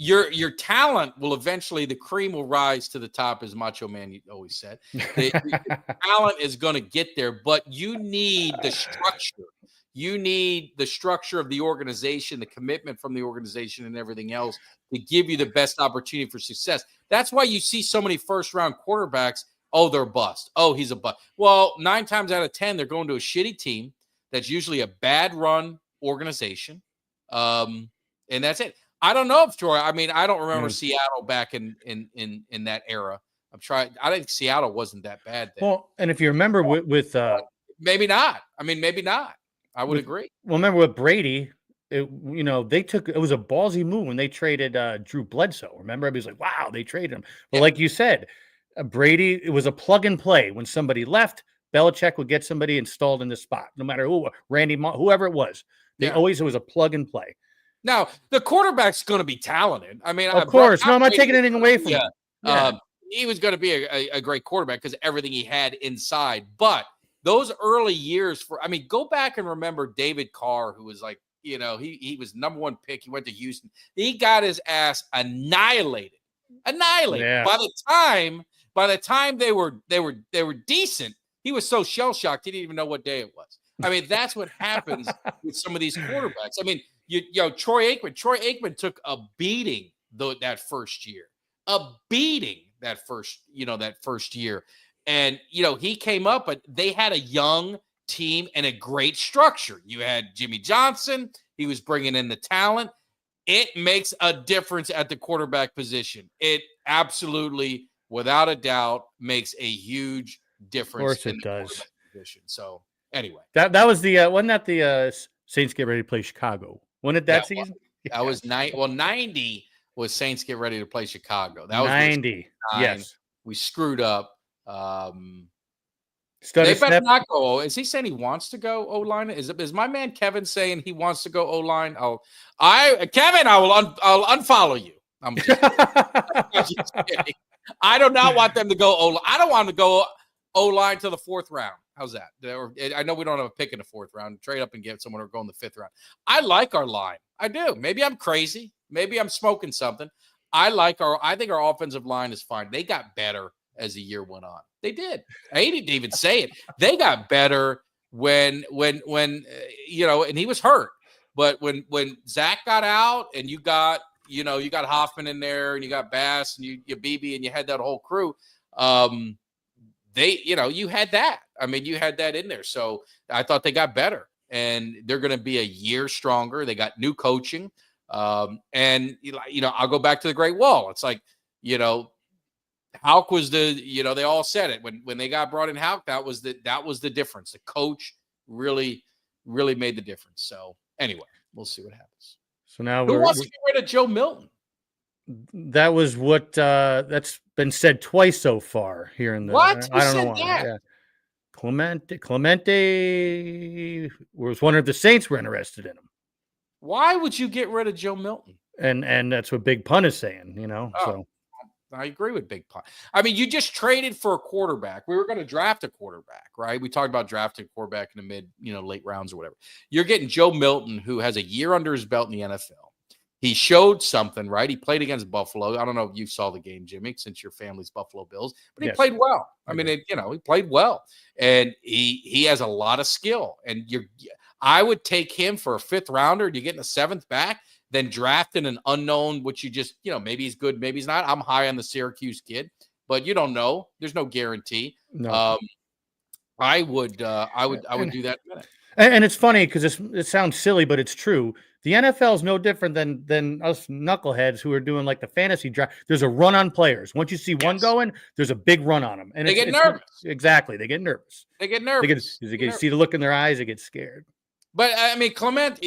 your talent will eventually, the cream will rise to the top, as Macho Man always said. The talent is going to get there, but you need the structure. You need the structure of the organization, the commitment from the organization, and everything else to give you the best opportunity for success. That's why you see so many first-round quarterbacks. Oh, they're a bust. Oh, he's a bust. Well, 9 times out of 10, they're going to a shitty team that's usually a bad run organization, and that's it. I don't know if Troy. I mean, I don't remember Seattle back in that era. I think Seattle wasn't that bad then. Well, and if you remember with maybe not. I mean, maybe not. I would agree. Well, remember with Brady, it was a ballsy move when they traded Drew Bledsoe. Remember, everybody's like, "Wow, they traded him." Well, like you said, Brady, it was a plug and play. When somebody left, Belichick would get somebody installed in the spot, no matter who, whoever it was. It was a plug and play. Now, the quarterback's going to be talented. I mean, of course. No, I'm not taking anything away from him. Yeah. He was going to be a great quarterback because everything he had inside. But those early years go back and remember David Carr, who was like, he was number 1 pick. He went to Houston. He got his ass annihilated. Yeah. By the time they were decent, he was so shell-shocked he didn't even know what day it was. I mean, that's what happens with some of these quarterbacks. I mean, Troy Aikman took a beating that first year. A beating that first year. And he came up, but they had a young team and a great structure. You had Jimmy Johnson, he was bringing in the talent. It makes a difference at the quarterback position. It absolutely, without a doubt, makes a huge difference. Of course it does. Position. So anyway. That was wasn't that the Saints get ready to play Chicago? Wasn't it that season? That was 90 was Saints get ready to play Chicago. That was 90. Yes. We screwed up. They better not go. Is he saying he wants to go O-line? Is my man Kevin saying he wants to go O-line? Kevin, I'll unfollow you. I'm just kidding. I do not want them to go O-line. I don't want them to go O-line to the 4th round. How's that? I know we don't have a pick in the 4th round. Trade up and get someone or go in the 5th round. I like our line. I do. Maybe I'm crazy. Maybe I'm smoking something. I think our offensive line is fine. They got better as the year went on. They did. I didn't even say it. They got better when and he was hurt. But when Zach got out and you got Hoffman in there and you got Bass and you BB and you had that whole crew, you had that. I mean, you had that in there. So I thought they got better and they're going to be a year stronger. They got new coaching. And I'll go back to the Great Wall. It's like, Houck was they all said it when they got brought in. Houck, that was the difference. The coach really, really made the difference. So anyway, we'll see what happens. So now who wants to get rid of Joe Milton? That was what that's been said twice so far here in the. What? I don't know why. Yeah. Clemente was wondering if the Saints were interested in him. Why would you get rid of Joe Milton? And that's what Big Pun is saying, So I agree with Big Pun. I mean, you just traded for a quarterback. We were going to draft a quarterback, right? We talked about drafting a quarterback in the mid, late rounds or whatever. You're getting Joe Milton, who has a year under his belt in the NFL. He showed something, right? He played against Buffalo. I don't know if you saw the game, Jimmy, since your family's Buffalo Bills, but he played well. I mean, he played well, and he has a lot of skill. And I would take him for a 5th rounder. You're getting a 7th back, then drafting an unknown, which you just, maybe he's good, maybe he's not. I'm high on the Syracuse kid, but you don't know. There's no guarantee. No. I would do that. And it's funny because it sounds silly, but it's true. The NFL is no different than us knuckleheads who are doing like the fantasy draft. There's a run on players. Once you see one going, there's a big run on them, and They get nervous. Exactly, they get nervous. They get nervous. They get see the look in their eyes. They get scared. But I mean, Clement,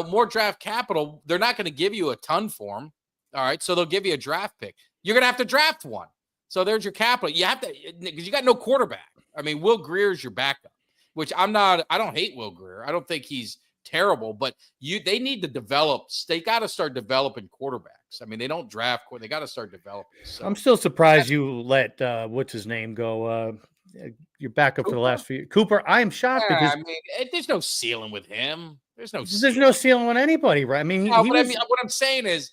more draft capital. They're not going to give you a ton for him. All right, so they'll give you a draft pick. You're going to have to draft one. So there's your capital. You have to, because you got no quarterback. I mean, Will Greer's your backup, which I don't hate Will Greer. I don't think he's terrible, but they need to develop. They got to start developing quarterbacks. I mean, they don't draft. They got to start developing. So. I'm still surprised you let what's his name go. Your backup for the last few Cooper. I am shocked because there's no ceiling with him. There's no ceiling on anybody, right? I mean, what I'm saying is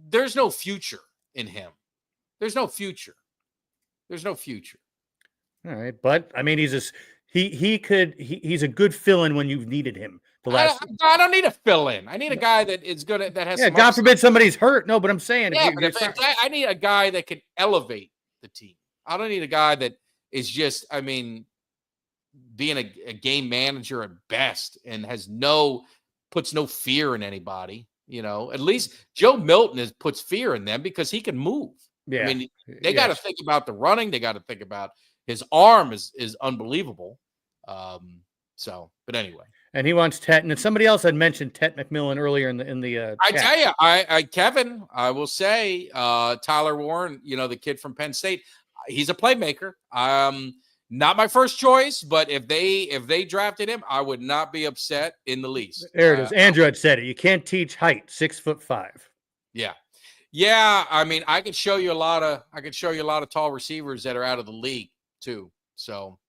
there's no future in him. There's no future. There's no future. All right, but I mean, he's a good fill-in when you've needed him. I don't need a fill-in. I need a guy that is good at that has. Yeah, God forbid somebody's hurt. No, but I'm saying, I need a guy that can elevate the team. I don't need a guy that is just, being a game manager at best and puts no fear in anybody. At least Joe Milton puts fear in them because he can move. Yeah. I mean, they got to think about the running. They got to think about his arm is unbelievable. But anyway. And he wants Tet. And somebody else had mentioned Tet McMillan earlier in the I tell you, Kevin, I will say, Tyler Warren, the kid from Penn State, he's a playmaker. Not my first choice, but if they drafted him, I would not be upset in the least. There it is. Andrew had said it. You can't teach height. 6'5". Yeah. Yeah. I mean, I could show you a lot of tall receivers that are out of the league too. So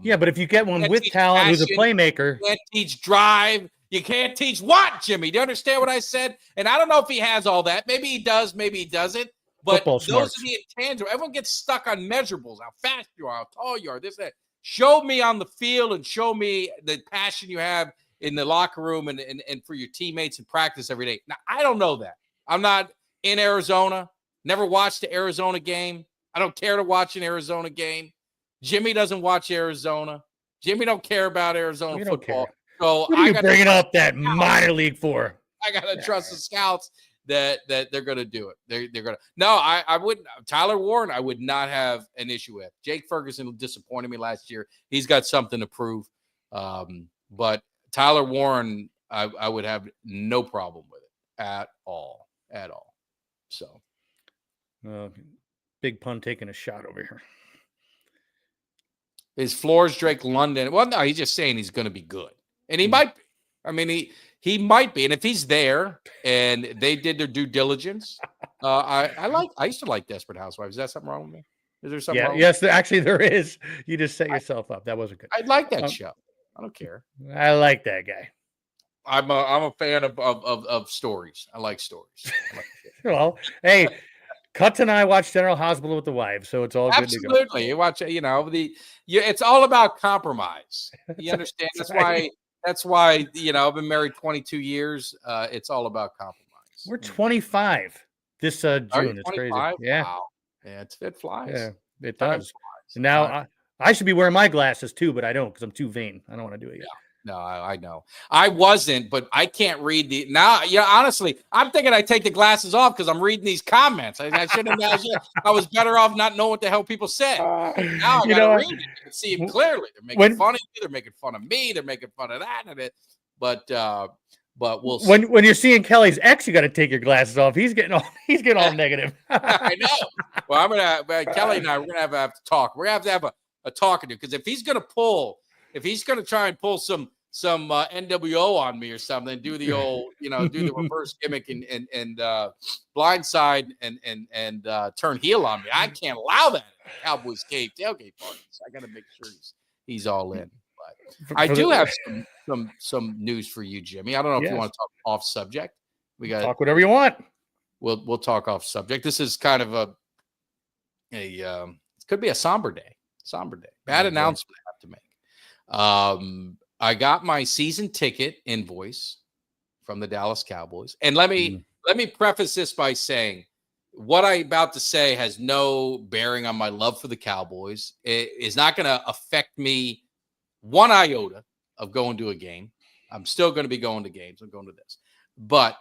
yeah, but if you get one with talent who's a playmaker, you can't teach drive. You can't teach what, Jimmy? Do you understand what I said? And I don't know if he has all that. Maybe he does, maybe he doesn't. But those are the intangibles. Everyone gets stuck on measurables, how fast you are, how tall you are, this, that. Show me on the field and show me the passion you have in the locker room and for your teammates in practice every day. Now, I don't know that. I'm not in Arizona, never watched the Arizona game. I don't care to watch an Arizona game. Jimmy doesn't watch Arizona. Jimmy don't care about Arizona football. So what are you bringing up that minor league for? I got to trust the scouts that they're going to do it. They're going to. No, I wouldn't. Tyler Warren, I would not have an issue with. Jake Ferguson disappointed me last year. He's got something to prove. But Tyler Warren, I would have no problem with it at all. So. Big pun taking a shot over here. Is Flores Drake London? Well, no, he's just saying he's going to be good. And he might be. I mean, he might be. And if he's there and they did their due diligence, I used to like Desperate Housewives. Is that something wrong with me? Is there something wrong? Yes, actually there is. You just set yourself up. That wasn't good. I like that show. I don't care. I like that guy. I'm a fan of stories. I like stories. Well, hey, Cuts and I watch General Hospital with the wife, so it's all good to go. Absolutely. You watch, it's all about compromise. You understand? That's why, I've been married 22 years. It's all about compromise. We're 25 this June. It's crazy. Yeah. Wow. Yeah, it flies. Yeah, it does. And now I should be wearing my glasses too, but I don't because I'm too vain. I don't want to do it yet. No, I know. I wasn't, but I can't read now. Honestly, I'm thinking I take the glasses off because I'm reading these comments. I shouldn't have. I was better off not knowing what the hell people said. Now I gotta read it and see them clearly. They're making fun of you. They're making fun of me. They're making fun of that and it. But we'll see. When you're seeing Kelly's ex, you got to take your glasses off. He's getting all negative. I know. Well, Kelly and I, we're gonna have to talk. We're gonna have a talking to because if he's gonna try and pull some NWO on me or something, do the old, do the reverse gimmick and blindside and turn heel on me. I can't allow that at Cowboys tailgate parties. I got to make sure he's all in. But I do have some news for you, Jimmy. I don't know if you want to talk off subject. We got talk whatever you want. We'll talk off subject. This is kind of it could be a somber day. Bad announcement I have to make. I got my season ticket invoice from the Dallas Cowboys. And let me preface this by saying what I'm about to say has no bearing on my love for the Cowboys. It is not going to affect me one iota of going to a game. I'm still going to be going to games. I'm going to this. But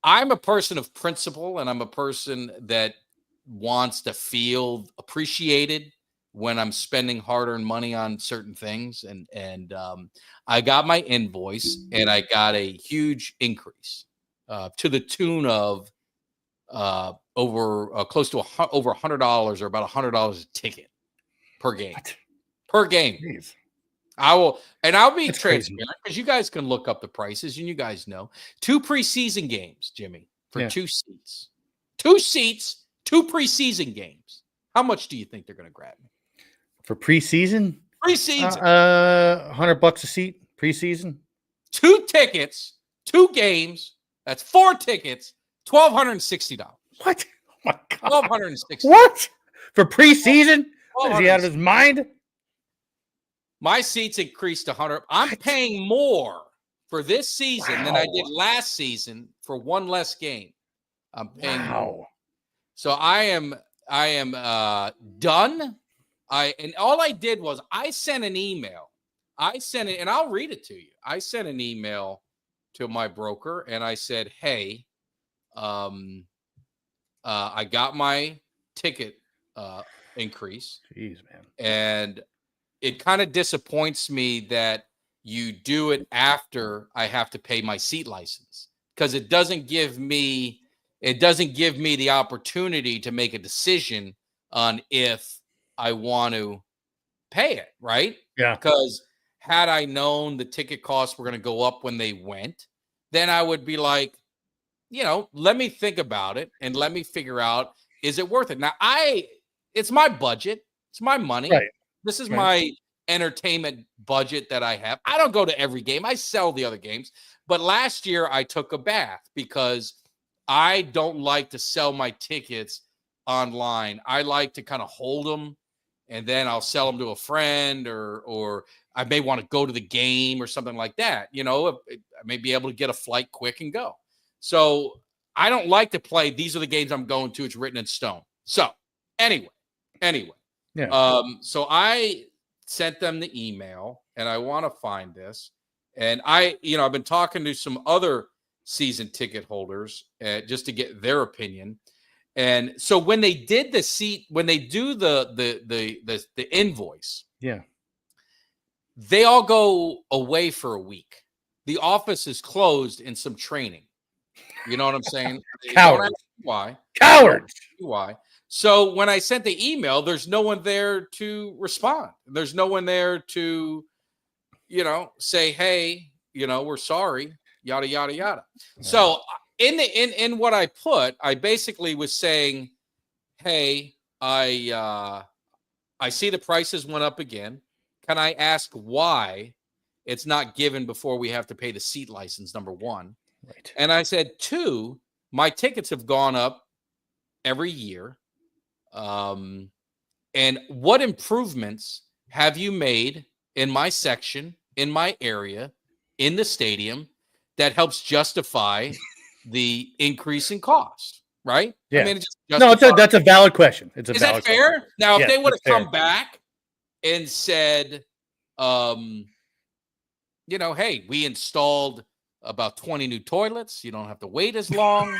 I'm a person of principle, and I'm a person that wants to feel appreciated when I'm spending hard-earned money on certain things. And I got my invoice, and I got a huge increase to the tune of over close to over $100 or about $100 a ticket per game. What? Per game. Jeez. I'll be That's transparent because you guys can look up the prices, and you guys know 2 preseason games, Jimmy, for 2 seats. 2 seats, 2 preseason games. How much do you think they're going to grab me? For preseason? Preseason. $100 a seat preseason. 2 tickets, 2 games. That's 4 tickets, $1,260. What? Oh my God. $1,260. What? For preseason? Is he out of his mind? My seats increased to 100. I'm paying more for this season than I did last season for 1 less game. I'm paying more. So I am done. And all I did was I sent an email. I sent it, and I'll read it to you. I sent an email to my broker, and I said, "Hey, I got my ticket increase." Jeez, man. And it kind of disappoints me that you do it after I have to pay my seat license, because it doesn't give me the opportunity to make a decision on if I want to pay it, right? Yeah. Because had I known the ticket costs were going to go up when they went, then I would be like, let me think about it and let me figure out, is it worth it? Now, it's my budget. It's my money. Right. This is my entertainment budget that I have. I don't go to every game. I sell the other games. But last year I took a bath because I don't like to sell my tickets online. I like to kind of hold them, and then I'll sell them to a friend, or I may want to go to the game or something like that. I may be able to get a flight quick and go. So I don't like to play. These are the games I'm going to. It's written in stone. So anyway. Yeah. So I sent them the email, and I want to find this. And I've been talking to some other season ticket holders just to get their opinion. And so when they did when they do the invoice, they all go away for a week. The office is closed in some training. You know what I'm saying? Cowards. Why? Cowards. Why? So when I sent the email, there's no one there to respond. There's no one there to, say, hey, we're sorry, yada, yada, yada. Yeah. So in what I put, I basically was saying, hey, I see the prices went up again. Can I ask why it's not given before we have to pay the seat license, number 1? Right. And I said, 2, my tickets have gone up every year. And what improvements have you made in my section, in my area, in the stadium that helps justify the increase in cost? Right? Yeah. I mean, that's a valid question. Is that fair? Question. Now, if yes, they would have come fair. back and said, hey, we installed about 20 new toilets. You don't have to wait as long.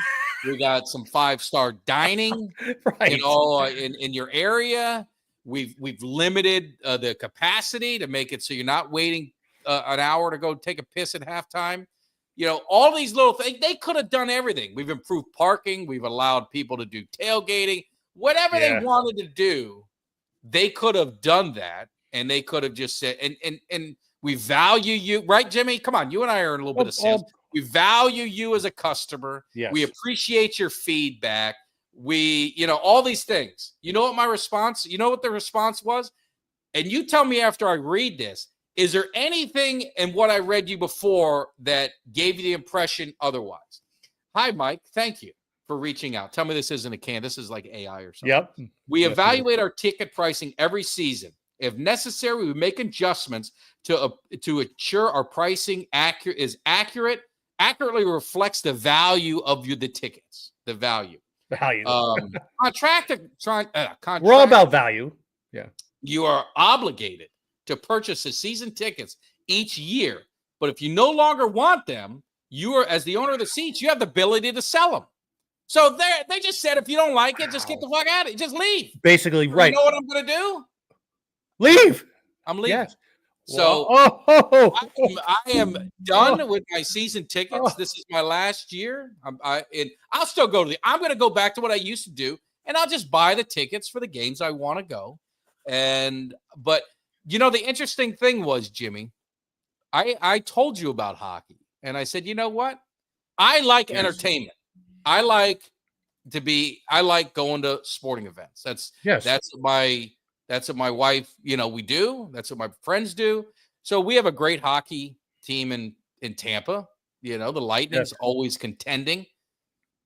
We got some 5-star dining, right. In your area. We've limited the capacity to make it so you're not waiting an hour to go take a piss at halftime. All these little things. They could have done everything. We've improved parking. We've allowed people to do tailgating. Whatever they wanted to do, they could have done that, and they could have just said, and we value you, right, Jimmy? Come on, you and I are in a little bit of sales. We value you as a customer. Yes. We appreciate your feedback. We, all these things. You know what my response? You know what the response was? And you tell me after I read this, is there anything in what I read you before that gave you the impression otherwise? Hi, Mike. Thank you for reaching out. Tell me this isn't a can. This is like AI or something. Yep. We evaluate our ticket pricing every season. If necessary, we make adjustments to ensure our pricing accurately reflects the value of the tickets. The value. Contract. We're all about value. Yeah. You are obligated to purchase the season tickets each year. But if you no longer want them, you are, as the owner of the seats, you have the ability to sell them. So they just said, if you don't like it, just get the fuck out of it. Just leave. Basically, You right. know what I'm going to do? Leave. I'm leaving. Yes. So I I am done with my season tickets. This is my last year. I'll still go to I'm going to go back to what I used to do, and I'll just buy the tickets for the games I want to go. But the interesting thing was, Jimmy, I told you about hockey, and I said, you know what? I like entertainment. I like going to sporting events. That's what my wife, we do. That's what my friends do. So we have a great hockey team in Tampa. The Lightning's always contending.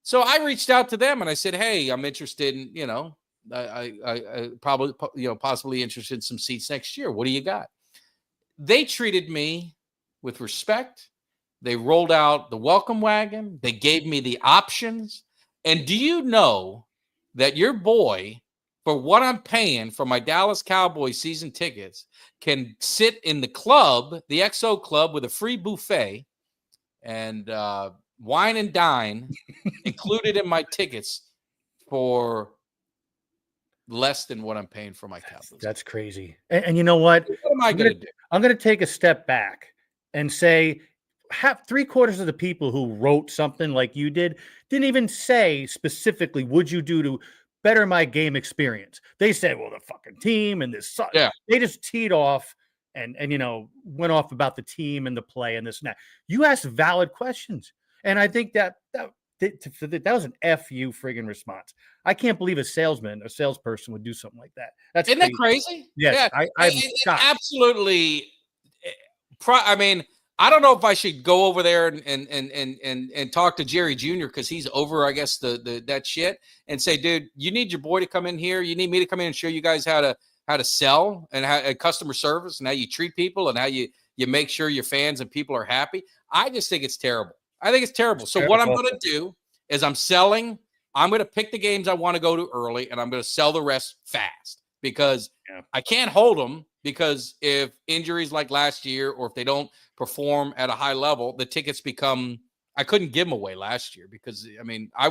So I reached out to them and I said, hey, I'm interested in, I probably, possibly interested in some seats next year. What do you got? They treated me with respect. They rolled out the welcome wagon. They gave me the options. And do you know that your boy, for what I'm paying for my Dallas Cowboys season tickets, can sit in the club, the XO Club, with a free buffet and wine and dine included in my tickets for less than what I'm paying for my Cowboys. That's crazy. And you know what? What am I going to do? I'm going to take a step back and say, three-quarters of the people who wrote something like you didn't even say specifically, would you do to better my game experience? They said, well, the fucking team and this. Yeah. They just teed off and went off about the team and the play and this and that. You asked valid questions. And I think that was an FU friggin' response. I can't believe a salesperson would do something like that. Isn't that crazy? Yes, yeah. I'm shocked. Absolutely. I mean, I don't know if I should go over there and talk to Jerry Jr. because he's over, I guess, that shit, and say, dude, you need your boy to come in here. You need me to come in and show you guys how to sell and how customer service and how you treat people and how you make sure your fans and people are happy. I just think it's terrible. So what I'm going to do is I'm going to pick the games I want to go to early, and I'm going to sell the rest fast because I can't hold them. Because if injuries like last year, or if they don't perform at a high level, the tickets I couldn't give them away last year because, I mean, I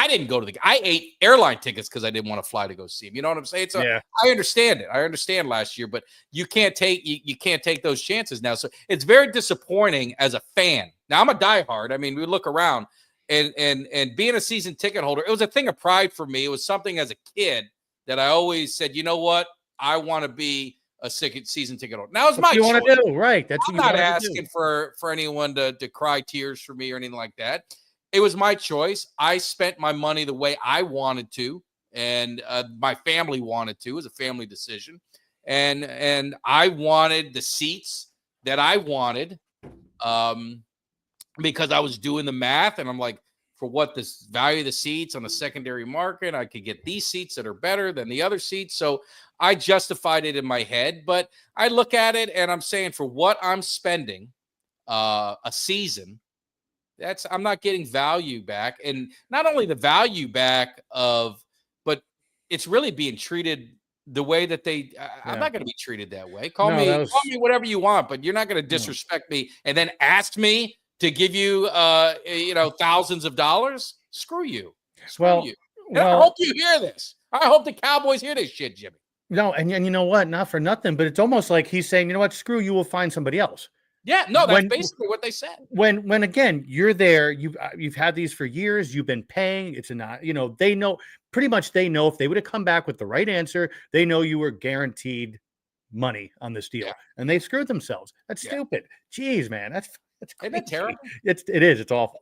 didn't go to I ate airline tickets because I didn't want to fly to go see them. You know what I'm saying? So I understand it. I understand last year, but you can't take those chances now. So it's very disappointing as a fan. Now I'm a diehard. I mean, we look around and being a season ticket holder, it was a thing of pride for me. It was something as a kid that I always said, you know what? I want to be a season ticket holder. Now it's my choice. Want to do, right? I'm not asking for anyone to cry tears for me or anything like that. It was my choice. I spent my money the way I wanted to, and my family wanted to. It was a family decision, and I wanted the seats that I wanted, because I was doing the math, and I'm like, for what this value of the seats on the secondary market, I could get these seats that are better than the other seats. So I justified it in my head, but I look at it and I'm saying, for what I'm spending a season, I'm not getting value back. And not only the value back but it's really being treated the way that I'm not going to be treated that way. Call me whatever you want, but you're not going to disrespect me and then ask me to give you, thousands of dollars. Screw you. You. And I hope you hear this. I hope the Cowboys hear this shit, Jimmy. No, and you know what? Not for nothing, but it's almost like he's saying, you know what? Screw you. We'll find somebody else. Yeah, no, that's basically what they said. When again, you're there, you've had these for years. You've been paying. It's not, they know pretty much. They know if they would have come back with the right answer, they know you were guaranteed money on this deal, and they screwed themselves. That's stupid. Jeez, man, that's Isn't that terrible? It is. It's awful.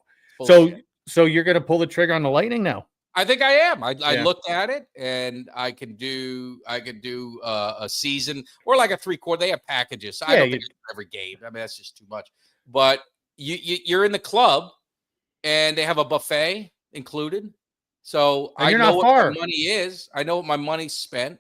So you're going to pull the trigger on the Lightning now? I think I am. I looked at it, and I could do a season or like a 3/4. They have packages. So I don't think every game. I mean, that's just too much. But you're in the club, and they have a buffet included. So I know what my money is. I know what my money's spent.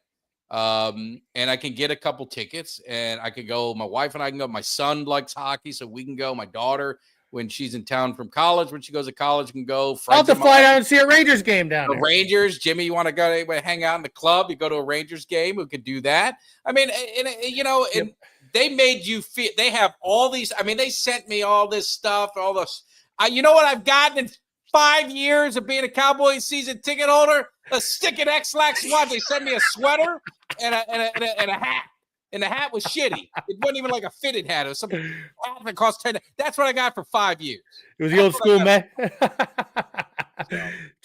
And I can get a couple tickets, and I can go. My wife and I can go. My son likes hockey, so we can go. My daughter when she's in town from college. When she goes to college, can go. I'll have Friends to of fly mine, down and see a Rangers game down the there. Rangers. Jimmy, you want to go hang out in the club? You go to a Rangers game. We could do that. I mean, and they made you feel. They have all these. I mean, they sent me all this stuff. All this. You know what I've gotten in 5 years of being a Cowboys season ticket holder? A stick at X-Lax Watch. They sent me a sweater and a hat. And the hat was shitty. It wasn't even like a fitted hat. It was something that cost $10. That's what I got for 5 years. It was the old school, man.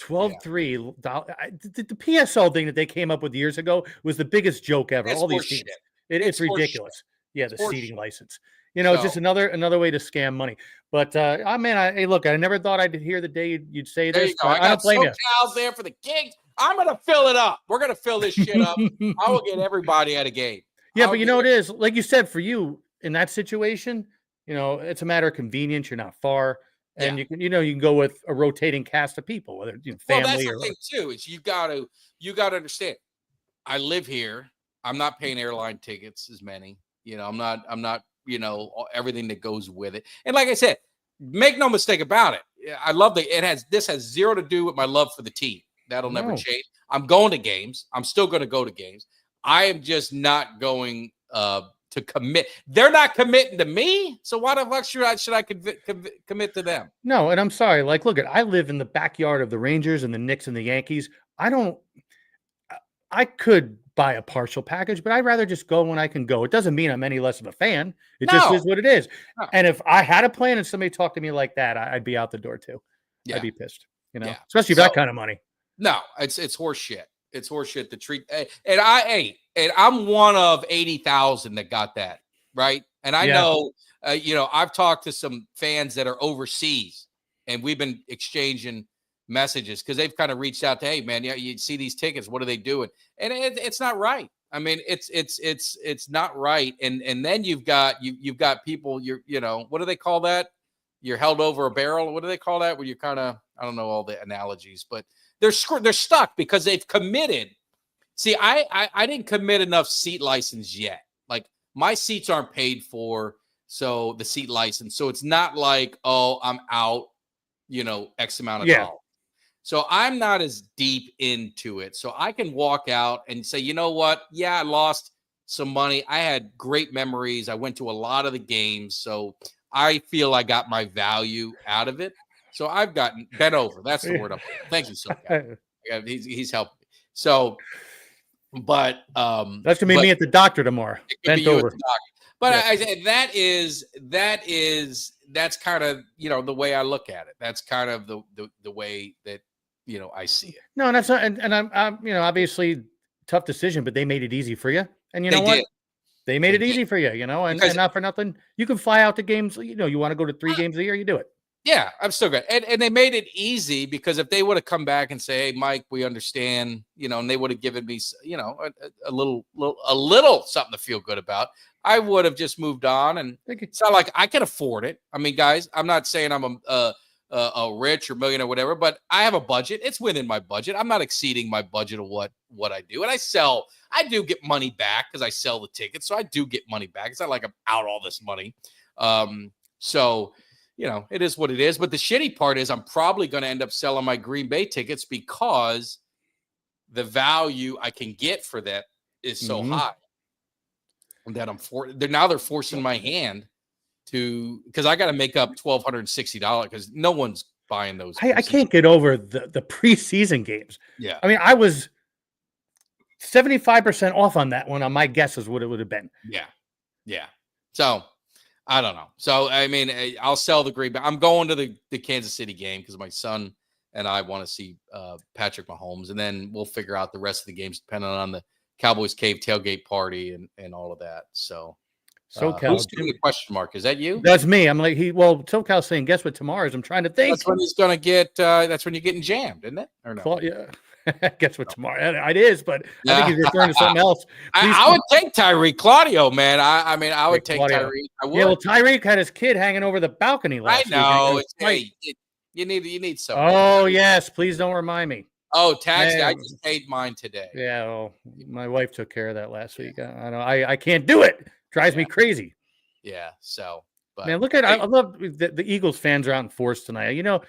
12-3. The PSL thing that they came up with years ago was the biggest joke ever. It's All these horseshit. teams. It's ridiculous. Yeah, the It's seating horseshit. license. It's just another way to scam money. But hey, look, I never thought I'd hear the day you'd say There this. you go. But I I got don't blame you. SoCals there for the Kings. I'm going to fill it up. We're going to fill this shit up. I will get everybody at a game. Yeah, but it is like you said, for you in that situation, it's a matter of convenience. You're not far, and you can go with a rotating cast of people, whether family well, that's the or thing too. Is you got to understand. I live here. I'm not paying airline tickets as many. I'm not. Everything that goes with it. And like I said, make no mistake about it. I love this has zero to do with my love for the team. That'll never change. I'm going to games. I'm still going to go to games. I am just not going to commit. They're not committing to me. So why the fuck should I commit to them? No, and I'm sorry. Like, look, I live in the backyard of the Rangers and the Knicks and the Yankees. I could buy a partial package, but I'd rather just go when I can go. It doesn't mean I'm any less of a fan. It just is what it is. No. And if I had a plan and somebody talked to me like that, I'd be out the door too. Yeah. I'd be pissed, especially that kind of money. No, it's horse shit. It's horseshit to treat. And I'm one of 80,000 that got that, right? And I know, I've talked to some fans that are overseas, and we've been exchanging messages because they've kind of reached out to, hey, man, you see these tickets, what are they doing? And it's not right. I mean, it's not right. And then you've got people, what do they call that? You're held over a barrel. What do they call that? Where you kind of, I don't know all the analogies, but they're stuck because they've committed. See, I didn't commit enough seat license yet. Like my seats aren't paid for, so the seat license. So it's not like, oh, I'm out, X amount of dollars. So I'm not as deep into it. So I can walk out and say, you know what? Yeah, I lost some money. I had great memories. I went to a lot of the games. So I feel I got my value out of it. So I've gotten bent over. That's the word. Thank you, so much. He's helped me. So, but that's gonna be me at the doctor tomorrow. Bent over. But I said that's kind of the way I look at it. That's kind of the way that I see it. No, and that's not. And I'm obviously tough decision, but they made it easy for you. And you know what? They made it easy for you. And not for nothing. You can fly out to games. You want to go to 3 games a year, you do it. Yeah, I'm still good. And they made it easy because if they would have come back and say, hey, Mike, we understand, and they would have given me, a little something to feel good about, I would have just moved on. And it's not like I can afford it. I mean, guys, I'm not saying I'm a rich or millionaire or whatever, but I have a budget. It's within my budget. I'm not exceeding my budget of what I do. And I do get money back because I sell the tickets. So I do get money back. It's not like I'm out all this money. So it is what it is. But the shitty part is I'm probably going to end up selling my Green Bay tickets because the value I can get for that is so high that they're forcing my hand because I got to make up $1,260 because no one's buying those. I can't get over the preseason games. Yeah. I mean, I was 75% off on that one. On my guess is what it would have been. Yeah. Yeah. So I don't know. So, I mean, I'll sell the Green Bay. I'm going to the Kansas City game because my son and I want to see Patrick Mahomes, and then we'll figure out the rest of the games depending on the Cowboys Cave tailgate party and all of that. So, who's doing the question mark? Is that you? That's me. I'm like, SoCal's saying, guess what tomorrow is? I'm trying to think. That's when he's going to get, that's when you're getting jammed, isn't it? Or no? Yeah. Guess what tomorrow? It is, but I think he's referring to something else. I would take Tyreek. Claudio, man. I mean, I would take Tyreek. I would. Yeah, well, Tyreek had his kid hanging over the balcony last week. I know. You need some. Oh, yes. Please don't remind me. Oh, taxi. I just paid mine today. Yeah, well, my wife took care of that last week. I can't do it. Drives me crazy. Yeah. So, But Man, look at I love the Eagles fans are out in force tonight. You know,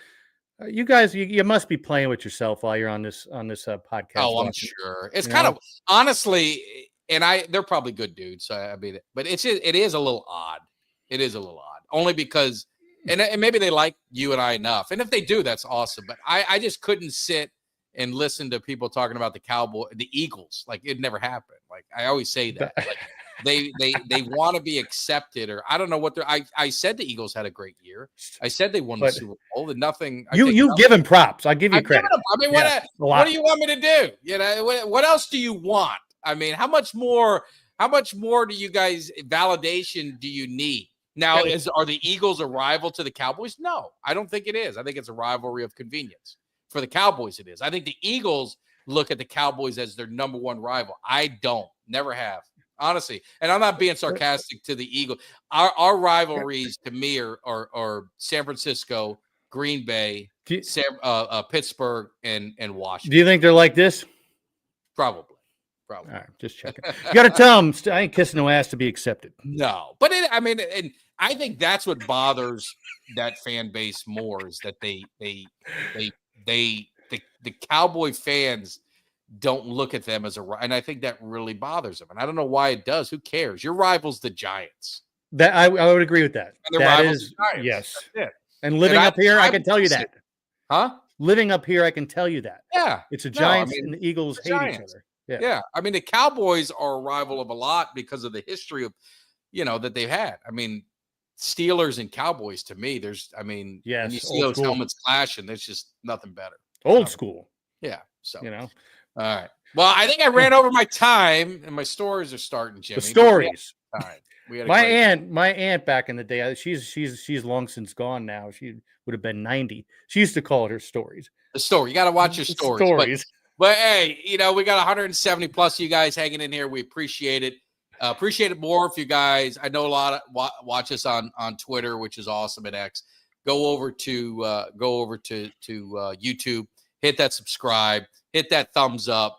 you guys, you must be playing with yourself while you're on this podcast. oh, I'm watching. sure it's You kind know? of honestly, and they're probably good dudes. So I mean, but it is a little odd. It is a little odd, only because, and maybe they like you and I enough, and if they do, that's awesome. But I just couldn't sit and listen to people talking about the Eagles, like it never happened. Like I always say that, like they want to be accepted, or I don't know what they're. I said the Eagles had a great year. I said they won the But Super Bowl, and nothing. You give him props. I'll give you I'm giving credit. them- I mean, Yeah, what do you want me to do? You know, what else do you want? I mean, how much more do you guys validation do you need? Now, are the Eagles a rival to the Cowboys? No, I don't think it is. I think it's a rivalry of convenience. For the Cowboys, it is. I think the Eagles look at the Cowboys as their number one rival. I don't. Never have. Honestly. And I'm not being sarcastic to the Eagles. Our rivalries to me are San Francisco, Green Bay, Pittsburgh, and Washington. Do you think they're like this? Probably. All right, just checking. You got to tell them I ain't kissing no ass to be accepted. No, but and I think that's what bothers that fan base more is that the Cowboy fans don't look at them as and I think that really bothers them. And I don't know why it does. Who cares? Your rival's the Giants. That I would agree with that. And That rival's is the Giants. yes. That's it. And living up here, I can tell you that. Huh? Living up here, I can tell you that. Yeah. It's the Giants and the Eagles the hate each Giants. other. Yeah. Yeah. I mean, the Cowboys are a rival of a lot because of the history of, that they've had. I mean, Steelers and Cowboys to me, when you see those helmets clashing, there's just nothing better. Old school. Yeah. So, All right. Well, I think I ran over my time and my stories are starting, Jimmy. The stories. We had my aunt back in the day, she's long since gone now. She would have been 90. She used to call it her stories. The story. You got to watch your stories. But hey, we got 170 plus of you guys hanging in here. We appreciate it. Appreciate it more if you guys. I know a lot of watch us on Twitter, which is awesome at X. Go over to YouTube. Hit that subscribe. Hit that thumbs up.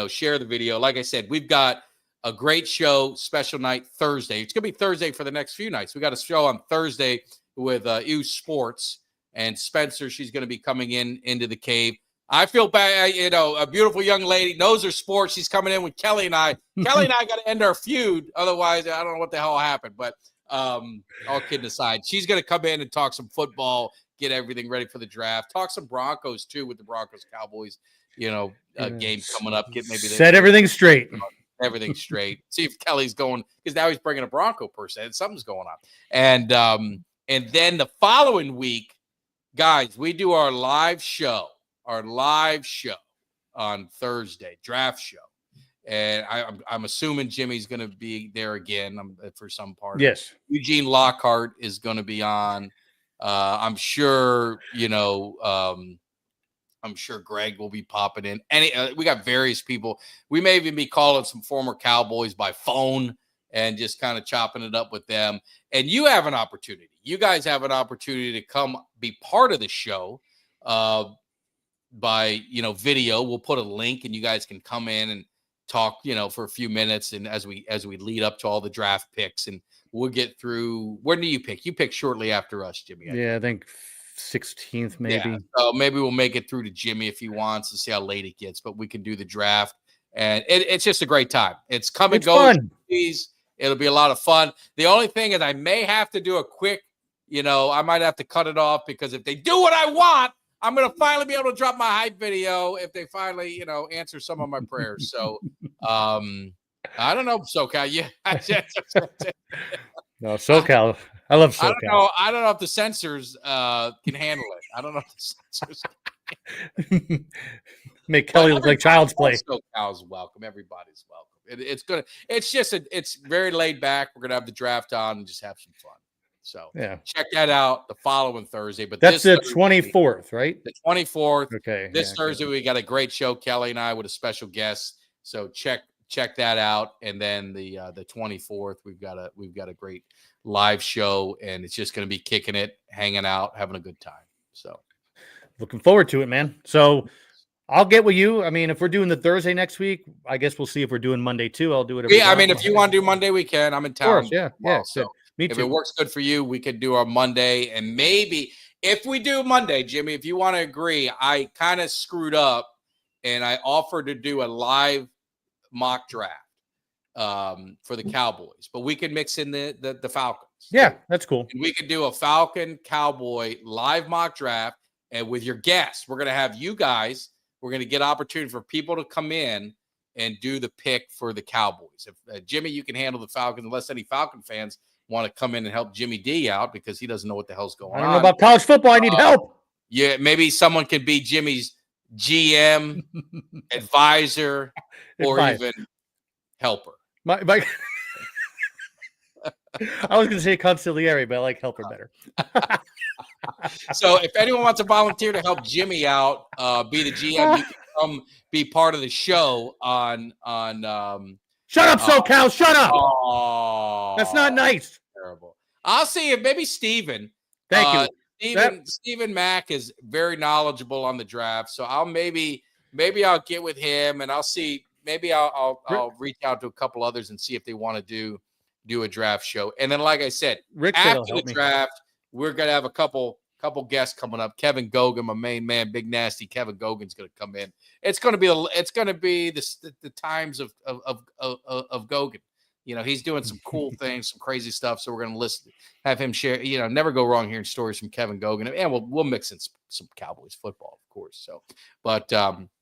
Share the video. Like I said, we've got a great show, special night Thursday. It's gonna be Thursday for the next few nights. We got a show on Thursday with EU Sports and Spencer. She's gonna be coming into the cave. I feel bad, a beautiful young lady knows her sport. She's coming in with Kelly and I. Kelly and I got to end our feud. Otherwise, I don't know what the hell happened. But all kidding aside, she's going to come in and talk some football, get everything ready for the draft, talk some Broncos too with the Broncos Cowboys, game coming up. Get set everything straight. Everything straight. See if Kelly's going because now he's bringing a Bronco person and something's going on. And then the following week, guys, we do our live show on Thursday, draft show. And I'm assuming Jimmy's going to be there again for some part. Yes. Eugene Lockhart is going to be on. I'm sure, I'm sure Greg will be popping in. We got various people. We may even be calling some former Cowboys by phone and just kind of chopping it up with them. And you have an opportunity. You guys have an opportunity to come be part of the show. By video. We'll put a link and you guys can come in and talk for a few minutes, and as we lead up to all the draft picks, and we'll get through. When do you pick? You pick shortly after us, Jimmy. I think 16th maybe. Yeah. So maybe we'll make it through to Jimmy if he wants to see how late it gets, but we can do the draft, and it's just a great time. It's come and go. It'll be a lot of fun. The only thing is I may have to do a quick I might have to cut it off because if they do what I want, I'm going to finally be able to drop my hype video if they finally, answer some of my prayers. So, I don't know, SoCal. Yeah. No, SoCal. I love SoCal. I don't know if the censors can handle it. I don't know if the censors make Kelly look like child's play. SoCal's welcome. Everybody's welcome. It's good. It's just it's very laid back. We're going to have the draft on and just have some fun. So check that out the following Thursday. But that's the 24th, right? The 24th. Okay. This Thursday we got a great show, Kelly and I, with a special guest. So check that out. And then the 24th, we've got a great live show, and it's just going to be kicking it, hanging out, having a good time. So looking forward to it, man. So I'll get with you. I mean, if we're doing the Thursday next week, I guess we'll see if we're doing Monday too. I'll do it. If you want to do Monday, we can. I'm in town. Of course, yeah. So Me If too. it works good for you, we could do our Monday. And maybe if we do Monday, Jimmy, if you want to agree, I kind of screwed up and I offered to do a live mock draft for the Cowboys, but we could mix in the Falcons. Yeah, that's cool. And we could do a Falcon Cowboy live mock draft. And with your guests, we're going to have you guys. We're going to get opportunity for people to come in and do the pick for the Cowboys. If Jimmy, you can handle the Falcons, unless any Falcon fans want to come in and help Jimmy D out because he doesn't know what the hell's going on. I don't know about college football. I need help. Yeah, maybe someone could be Jimmy's GM, advisor, or even helper. My I was going to say consigliere, but I like helper better. So if anyone wants to volunteer to help Jimmy out, be the GM, you can come be part of the show on Shut up, SoCal. Shut up. Oh, That's not nice. Terrible. I'll see if maybe Steven. Thank you. Steven Mack is very knowledgeable on the draft. So I'll maybe I'll get with him and I'll see. Maybe I'll reach out to a couple others and see if they want to do a draft show. And then, like I said, after the draft, we're gonna have a couple guests coming up. Kevin Gogan, my main man, big nasty Kevin Gogan's gonna come in. It's gonna be the times of Gogan. You know, he's doing some cool things, some crazy stuff. So we're gonna have him share. You know, never go wrong hearing stories from Kevin Gogan, and we'll mix in some Cowboys football, of course. So, but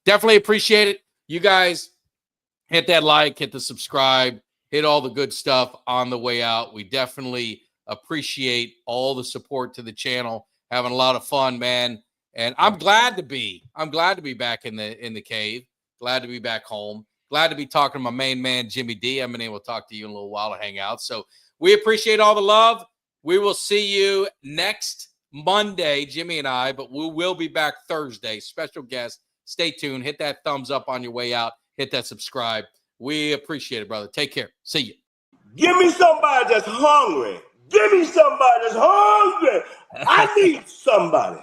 definitely appreciate it. You guys hit that like, hit the subscribe, hit all the good stuff on the way out. We definitely appreciate all the support to the channel. Having a lot of fun, man. And I'm glad to be back in the cave. Glad to be back home. Glad to be talking to my main man, Jimmy D. I've been able to talk to you in a little while to hang out. So we appreciate all the love. We will see you next Monday, Jimmy and I, but we will be back Thursday. Special guest. Stay tuned. Hit that thumbs up on your way out. Hit that subscribe. We appreciate it, brother. Take care. See you. Give me somebody that's hungry. Give me somebody that's hungry. I need somebody.